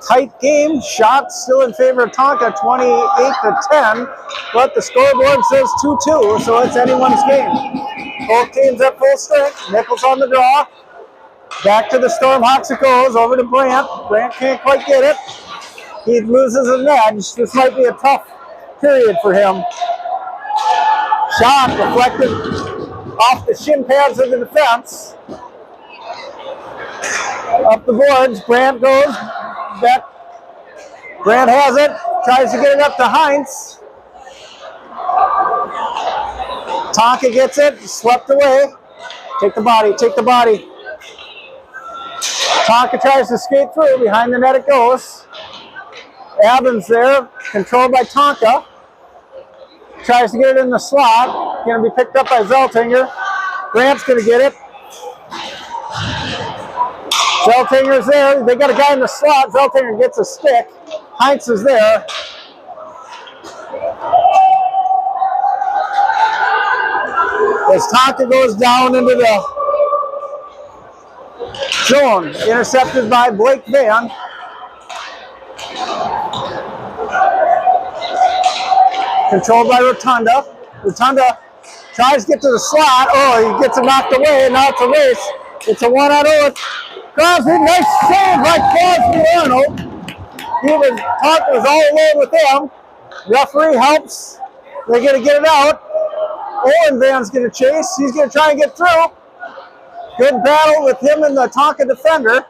Tight game, shots still in favor of Tonka, 28-10, but the scoreboard says 2-2, so it's anyone's game. Both teams at full strength. Nichols on the draw. Back to the Stormhawks it goes, over to Brandt. Brandt can't quite get it. He loses an edge. This might be a tough period for him. Shot deflected off the shin pads of the defense. Up the boards, Brandt goes. Back. Brandt has it. Tries to get it up to Heinz. Tonka gets it. Swept away. Take the body. Take the body. Tonka tries to skate through. Behind the net it goes. Evans there. Controlled by Tonka. Tries to get it in the slot. Going to be picked up by Zeltinger. Brandt's going to get it. Zeltinger's there. They got a guy in the slot. Zeltinger gets a stick. Heinz is there. As Tonka goes down into the zone, intercepted by Blake Van. Controlled by Rotunda. Rotunda tries to get to the slot. Oh, he gets it knocked away. Now it's a race. It's a one-on-one. Crosby, nice save by Crosby Arnold. Tonka was all alone with him. Referee helps. They're going to get it out. Owen Van's going to chase. He's going to try and get through. Good battle with him and the Tonka defender.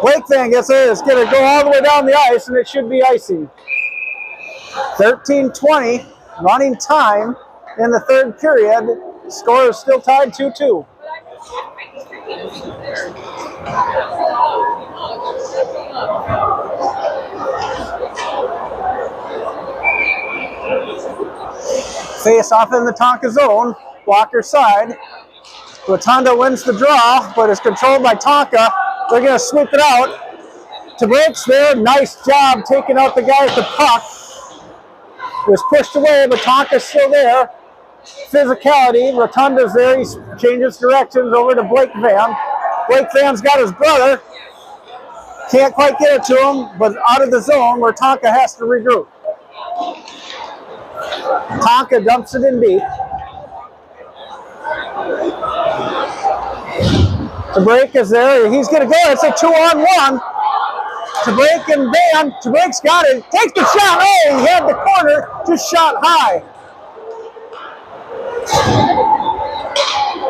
Blake Van gets it. It's going to go all the way down the ice, and it should be icing. 13:20 running time in the third period. The score is still tied 2-2. Face off in the Tonka zone. Walker side. Rotunda wins the draw, but is controlled by Tonka. They're going to sweep it out. Tabrik's there. Nice job taking out the guy at the puck. Was pushed away, but Tonka's still there. Physicality. Rotunda's there. He changes directions over to Blake Van. Blake Van's got his brother. Can't quite get it to him, but out of the zone where Tonka has to regroup. Tonka dumps it in deep. Tabrik is there. He's going to go. It's a 2-on-1. Tabrik and Van. Tabrik's got it. Takes the shot. Oh, he had the corner. Just shot high.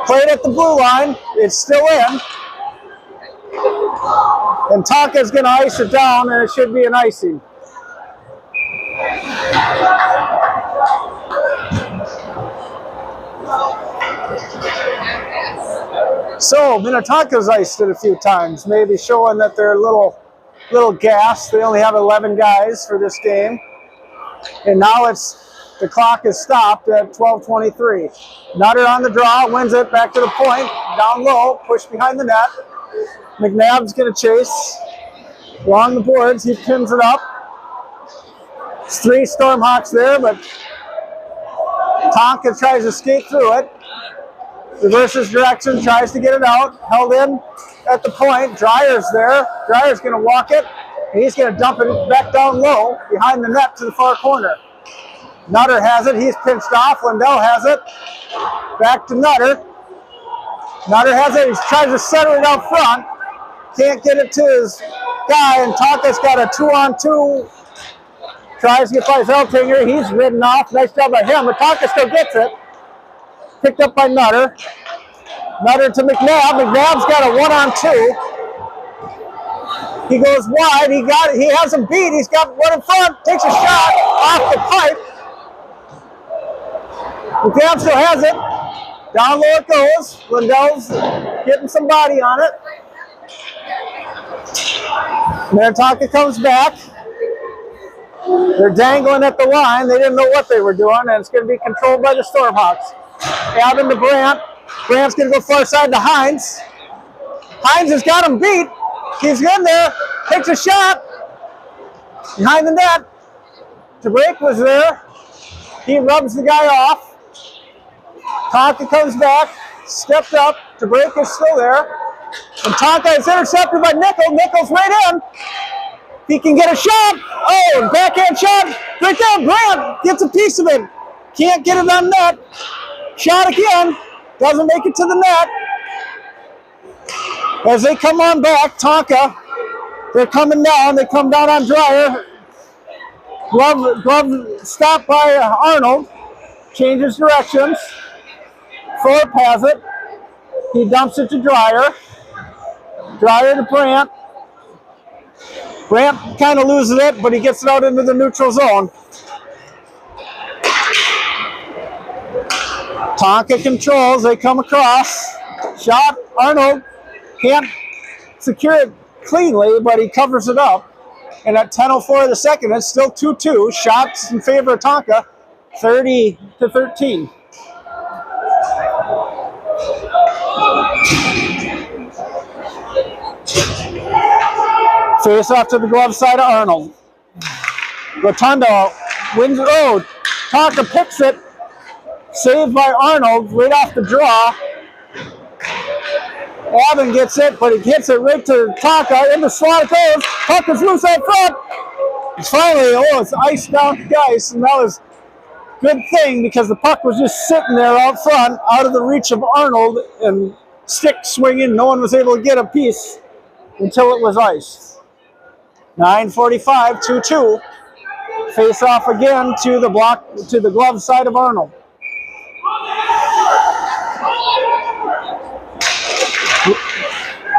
Played at the blue line. It's still in. And Tonka's going to ice it down, and it should be an icing. So Minnetonka's iced it a few times, maybe showing that they're a little gassed. They only have 11 guys for this game. And now the clock is stopped at 12:23. Nutter on the draw, wins it back to the point, down low, push behind the net. McNabb's going to chase along the boards. He pins it up. It's 3 Stormhawks there, but Tonka tries to skate through it. Reverses direction, tries to get it out. Held in at the point. Dreyer's there. Dreyer's going to walk it. He's going to dump it back down low behind the net to the far corner. Nutter has it. He's pinched off. Lindell has it. Back to Nutter. Nutter has it. He's trying to center it out front. Can't get it to his guy, and Tonka's got a 2-on-2. Tries to get by Zeltinger. He's ridden off. Nice job by him, but Tonka still gets it. Picked up by Nutter. Nutter to McNabb. McNabb's got a 1-on-2. He goes wide. He got it. He has him beat. He's got one in front. Takes a shot off the pipe. McNabb still has it. Down low it goes. Lindell's getting some body on it. Minnetonka comes back. They're dangling at the line. They didn't know what they were doing, and it's going to be controlled by the Stormhawks. Alvin to Brandt. Brandt's going to go far side to Heinz. Heinz has got him beat. He's in there. Takes a shot. Behind the net. Tabrik was there. He rubs the guy off. Tonka comes back. stepped up. To break is still there. And Tonka is intercepted by Nickel. Nickel's right in. He can get a shot. Oh, backhand shot. Right there, Brandt gets a piece of it. Can't get it on net. Shot again. Doesn't make it to the net. As they come on back, Tonka, they're coming down. They come down on Dreyer. Glove stopped by Arnold. Changes directions. Thorpe has it. He dumps it to Dreyer. Dreyer to Brandt. Brandt kind of loses it, but he gets it out into the neutral zone. Tonka controls. They come across. Shot. Arnold can't secure it cleanly, but he covers it up. And at 10:04 of the second, it's still 2-2. Shots in favor of Tonka, 30-13. Face off to the glove side of Arnold. Rotundo wins. Oh, Tonka picks it. Saved by Arnold right off the draw. Alvin gets it, but he hits it right to Tonka. In the slot it goes. Tonka's loose out front. It's finally, it's iced down the ice, and that was a good thing because the puck was just sitting there out front, out of the reach of Arnold, and stick swinging. No one was able to get a piece until it was iced. 9:45, 2-2. Face off again to the glove side of Arnold.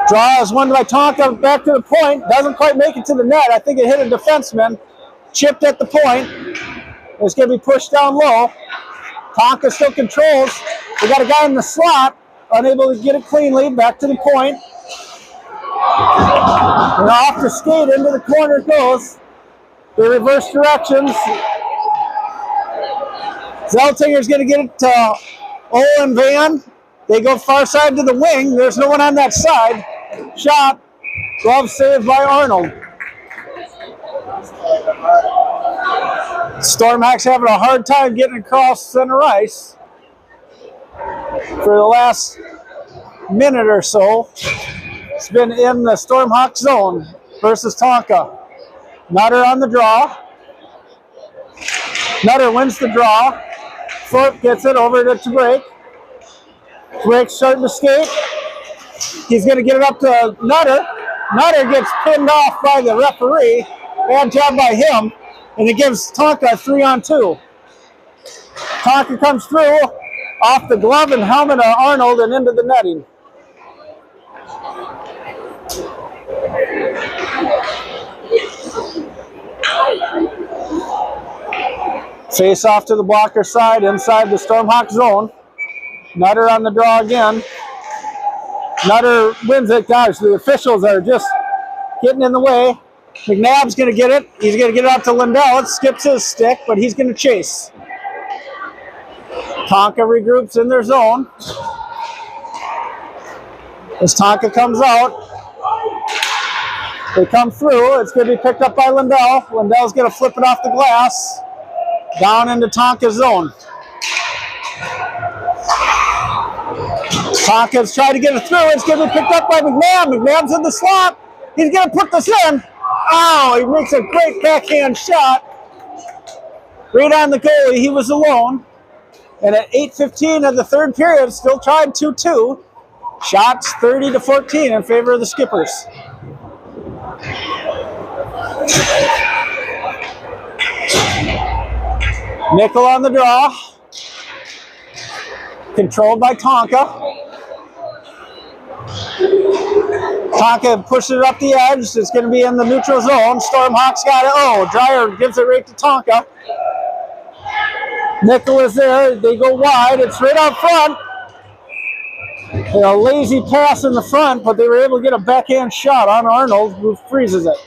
Draw is won by Tonka back to the point. Doesn't quite make it to the net. I think it hit a defenseman. Chipped at the point. It's going to be pushed down low. Tonka still controls. We got a guy in the slot. Unable to get it cleanly. Back to the point. And off the skate into the corner it goes. They reverse directions. Zeltinger's going to get it to Owen Van. They go far side to the wing. There's no one on that side. Shot. Glove saved by Arnold. Stormhawks having a hard time getting across center ice for the last minute or so. It's been in the Stormhawk zone versus Tonka. Nutter on the draw. Nutter wins the draw. Thorpe gets it over to Break. Break starting to skate. He's going to get it up to Nutter. Nutter gets pinned off by the referee. Bad job by him. And it gives Tonka a 3-on-2. Tonka comes through off the glove and helmet of Arnold and into the netting. Face off to the blocker side inside the Stormhawk zone. Nutter on the draw again. Nutter wins it. Gosh, the officials are just getting in the way. McNabb's going to get it. He's going to get it out to Lindell. It skips his stick, but he's going to chase. Tonka regroups in their zone. As Tonka comes out, they come through. It's going to be picked up by Lindell. Lindell's going to flip it off the glass down into Tonka's zone. Tonka's trying to get it through. It's going to be picked up by McNabb. McNabb's in the slot. He's going to put this in. Oh, he makes a great backhand shot. Right on the goalie. He was alone. And at 8:15 of the third period, still tied 2-2. Shots 30-14 in favor of the Skippers. Nickel on the draw. Controlled by Tonka. Tonka pushes it up the edge. It's going to be in the neutral zone. Stormhawks got it. Oh, Dreyer gives it right to Tonka. Nickel is there. They go wide. It's right out front. A lazy pass in the front, but they were able to get a backhand shot on Arnold, who freezes it.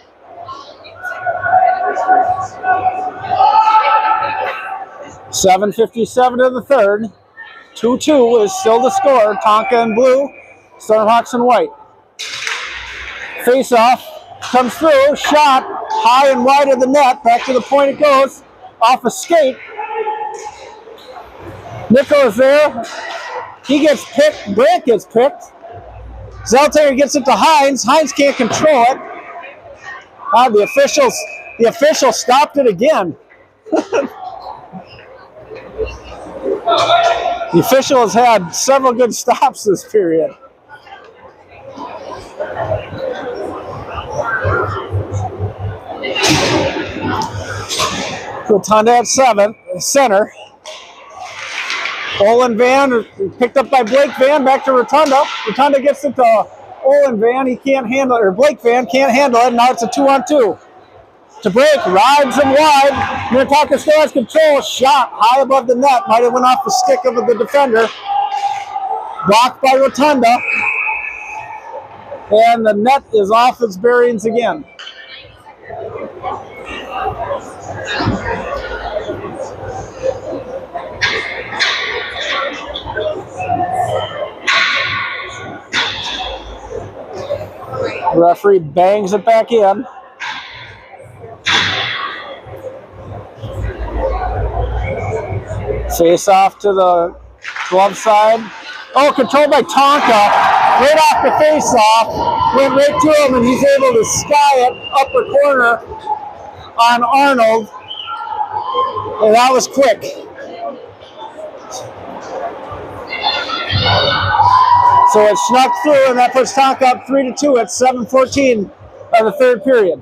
.7:57 of the third. 2-2 is still the score. Tonka in blue, Stormhawks in white. Face off, comes through, shot, high and wide of the net, back to the point it goes, off a skate. Nickel is there, He gets picked. Brandt gets picked. Zeltinger gets it to Hines. Hines can't control it. The official stopped it again. The official has had several good stops this period. Rotunda at center. Olin Van picked up by Blake Van, back to Rotunda. Rotunda gets it to Olin Van. He can't handle it, or Blake Van can't handle it. Now it's a 2-on-2. To break, rides him wide. Minnetonka still has control. Shot high above the net. Might have went off the stick of the defender. Blocked by Rotunda. And the net is off its bearings again. The referee bangs it back in. Face off to the glove side. Oh, controlled by Tonka. Right off the face off. Went right to him, and he's able to sky it upper corner on Arnold. And that was quick. So it snuck through, and that puts Tonka up 3-2 at 7:14 of the third period.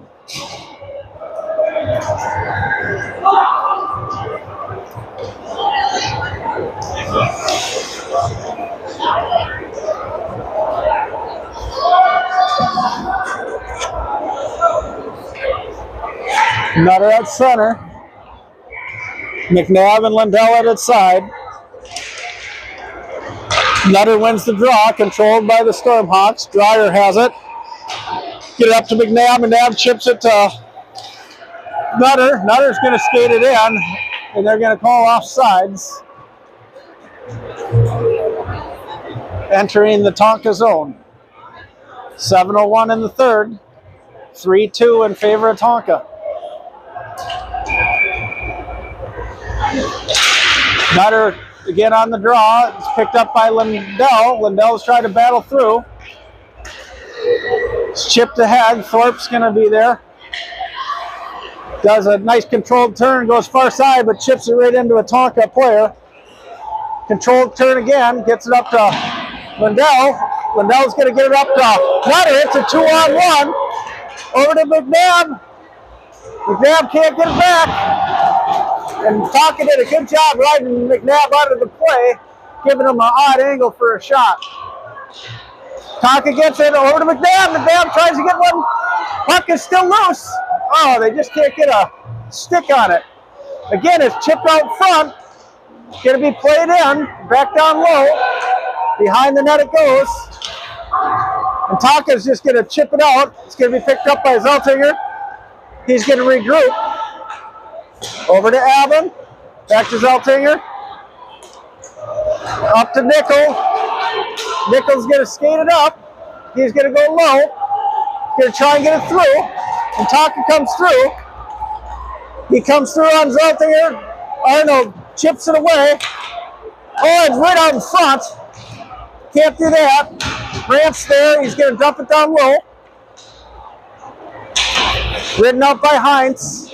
Nutter at center. McNabb and Lindell at its side. Nutter wins the draw, controlled by the Stormhawks. Dreyer has it. Get it up to McNabb. McNabb chips it to Nutter. Nutter's going to skate it in, and they're going to call offsides. Entering the Tonka zone. 7:01 in the third. 3-2 in favor of Tonka. Nutter again on the draw. It's picked up by Lindell. Lindell's trying to battle through. It's chipped ahead. Thorpe's going to be there. Does a nice controlled turn, goes far side, but chips it right into a Tonka player. Controlled turn again, gets it up to Lindell. Lindell's going to get it up to Nutter. It's a 2-on-1. Over to McNabb. McNabb can't get it back. And Tonka did a good job riding McNabb out of the play, giving him an odd angle for a shot. Tonka gets it over to McNabb. McNabb tries to get one. Puck is still loose. Oh, they just can't get a stick on it. Again, it's chipped out front. Going to be played in. Back down low. Behind the net it goes. And Tonka's just going to chip it out. It's going to be picked up by Zeltinger. He's going to regroup. Over to Alvin. Back to Zeltinger. Up to Nickel. Nickel's going to skate it up. He's going to go low. Going to try and get it through. And Tonka comes through. He comes through on Zeltinger. Arnold chips it away. Oh, it's right out in front. Can't do that. Brandt's there. He's going to dump it down low. Ridden out by Heinz.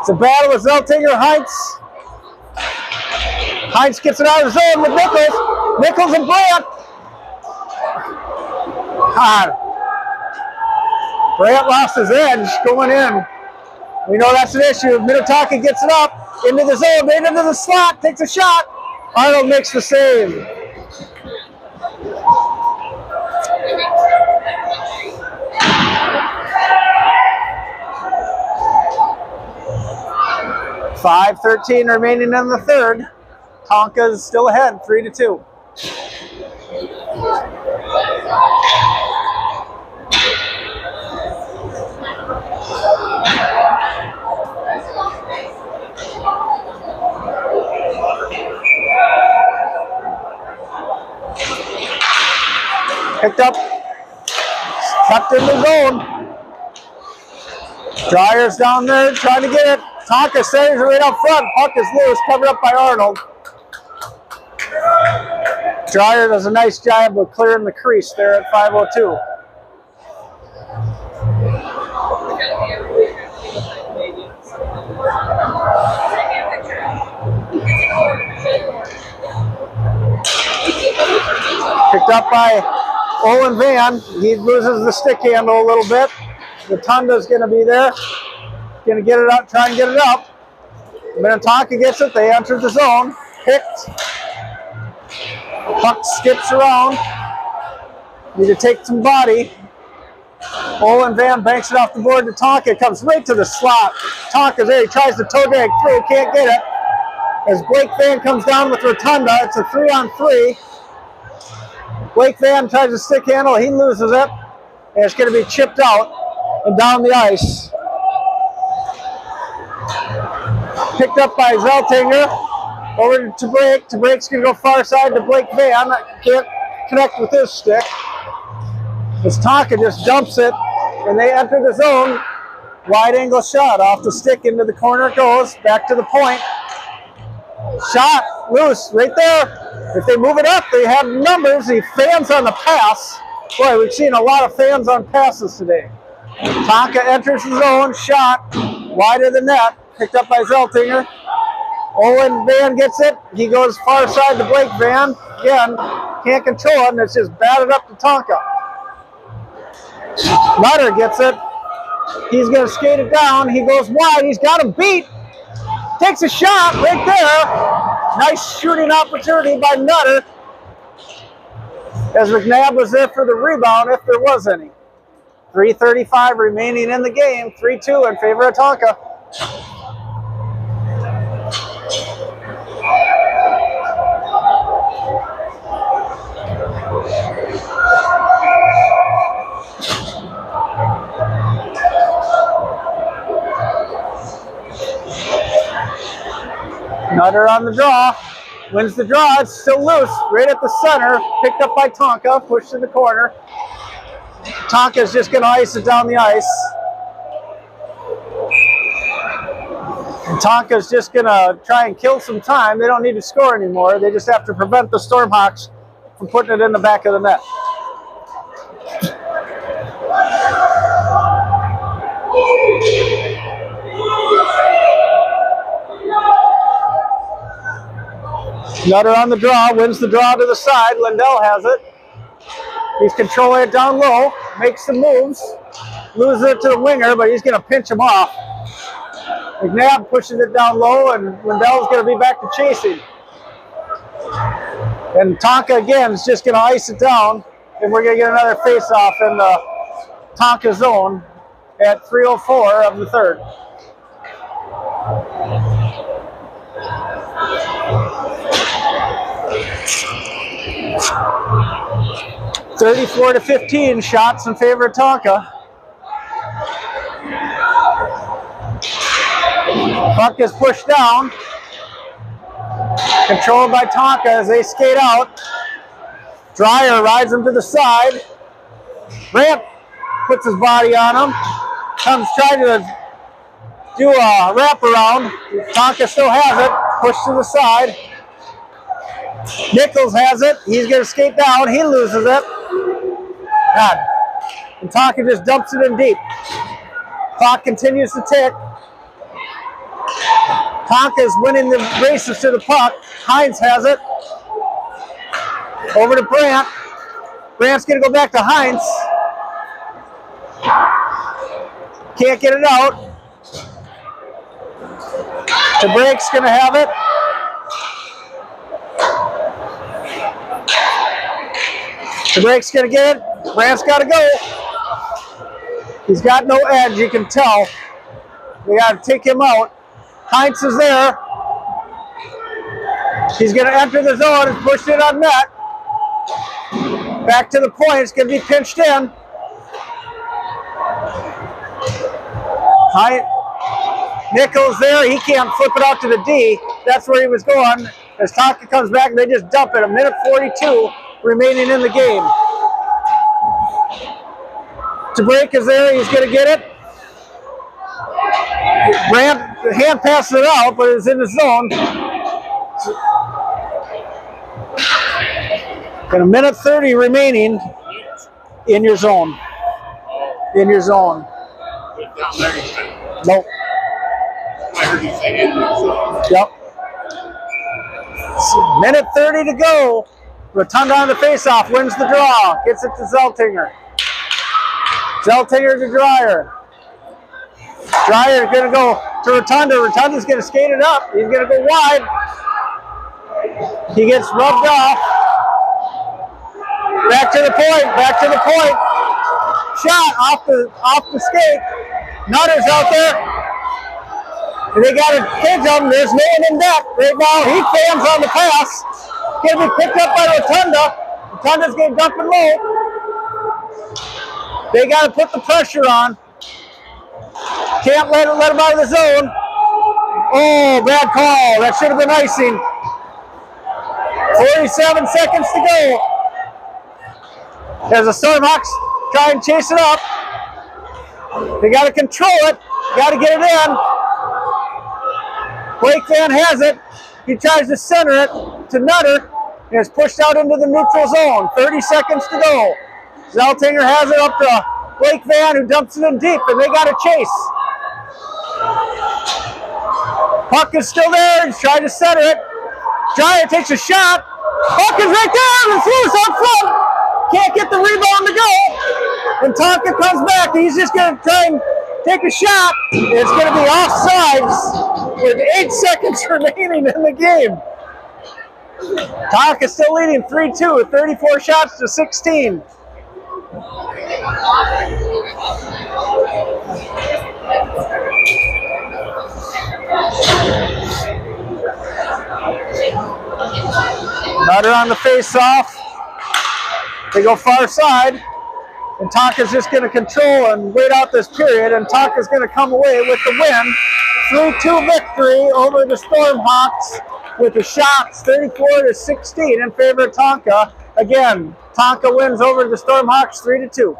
It's a battle with Zeltinger, Heinz. Heinz gets it out of the zone with Nichols. Nichols and Brandt. God. Brandt lost his edge going in. We know that's an issue. Minnetonka gets it up into the zone, right into the slot, takes a shot. Arnold makes the save. .5:13 remaining in the third. Tonka's still ahead, 3-2. Picked up, tucked in the zone. Dryer's down there trying to get it. Tonka saves it right up front. Puck is loose, covered up by Arnold. Dreyer does a nice job of clearing the crease there at 5:02. Picked up by Owen Van. He loses the stick handle a little bit. The Tunda's going to be there. Going to get it up, try and get it up. Minnetonka gets it. They enter the zone. Picked. Puck skips around. Need to take some body. Owen Van banks it off the board to Tonka. It comes right to the slot. Tonka's there. He tries to toe drag through. Can't get it. As Blake Van comes down with Rotunda, it's a 3-on-3. Blake Van tries to stick handle. He loses it. And it's going to be chipped out and down the ice. Picked up by Zeltinger. Over to Break. To Break's going to go far side to Blake Van. Can't connect with his stick. As Tonka just dumps it, and they enter the zone. Wide angle shot off the stick into the corner it goes. Back to the point. Shot loose right there. If they move it up, they have numbers. He fans on the pass. Boy, we've seen a lot of fans on passes today. Tonka enters the zone. Shot wide of the net. Picked up by Zeltinger. Owen Van gets it. He goes far side to Blake Van. Again, can't control it, and it's just batted up to Tonka. Nutter gets it. He's going to skate it down. He goes wide. He's got him beat. Takes a shot right there. Nice shooting opportunity by Nutter. As McNabb was there for the rebound, if there was any. 3:35 remaining in the game. 3-2 in favor of Tonka. Nutter on the draw, wins the draw. It's still loose, right at the center. Picked up by Tonka, pushed to the corner. Tonka's just going to ice it down the ice. And Tonka's just going to try and kill some time. They don't need to score anymore. They just have to prevent the Stormhawks from putting it in the back of the net. Nutter on the draw, wins the draw to the side. Lindell has it. He's controlling it down low, makes some moves, loses it to the winger, but he's going to pinch him off. McNabb pushes it down low, and Lindell's going to be back to chasing. And Tonka again is just going to ice it down, and we're going to get another face-off in the Tonka zone at 3:04 of the third. (34-15) shots in favor of Tonka. Puck is pushed down. Controlled by Tonka as they skate out. Dreyer rides him to the side. Ramp puts his body on him. Comes trying to do a wraparound. Tonka still has it. Pushed to the side. Nichols has it. He's going to skate down. He loses it. God. And Tonka just dumps it in deep. Clock continues to tick. Tonka's winning the races to the puck. Hines has it. Over to Brandt. Brandt's going to go back to Hines. Can't get it out. DeBrake's going to have it. DeBrake's going to get it. Brandt's got to go. He's got no edge, you can tell. We got to take him out. Heinz is there. He's going to enter the zone and push it on net. Back to the point. It's going to be pinched in. Nichols there. He can't flip it out to the D. That's where he was going. As Tonka comes back, they just dump it. 1:42 remaining in the game. DeBrake is there. He's going to get it. Brandt hand passes it out, but it's in the zone. And a minute 30 remaining in your zone. In your zone. Down there, you said. Nope. I heard you say it. So. Yep. Minute 30 to go. Rotunda on the face-off, wins the draw, gets it to Zeltinger. Zeltinger to Dreyer. Dreyer's going to go to Rotunda. Rotunda's going to skate it up. He's going to go wide. He gets rubbed off. Back to the point, back to the point. Shot off the skate. Nutter's out there. And they got a pinch of him. There's no one in net right now. He fans on the pass. Going to be picked up by Rotunda. Rotunda's going to dump it low. They got to put the pressure on. Can't let him out of the zone. Oh, bad call. That should have been icing. 47 seconds to go. As the Stormhawks try and chase it up. They got to control it. Got to get it in. Blake Van has it. He tries to center it to Nutter. And it's pushed out into the neutral zone. 30 seconds to go. Zeltinger has it up to Blake Van, who dumps it in deep, and they got to chase. Puck is still there. He's trying to center it. Dreyer takes a shot. Puck is right there. It's loose up front. Can't get the rebound to go. When Tonka comes back, he's just going to try and take a shot. It's going to be offsides with 8 seconds remaining in the game. Tonka still leading 3-2 with 34 shots to 16. Nutter on the face-off. They go far side. And Tonka's just going to control and wait out this period. And Tonka's going to come away with the win. 3-2 victory over the Stormhawks with the shots 34-16 in favor of Tonka. Again, Tonka wins over the Stormhawks 3-2.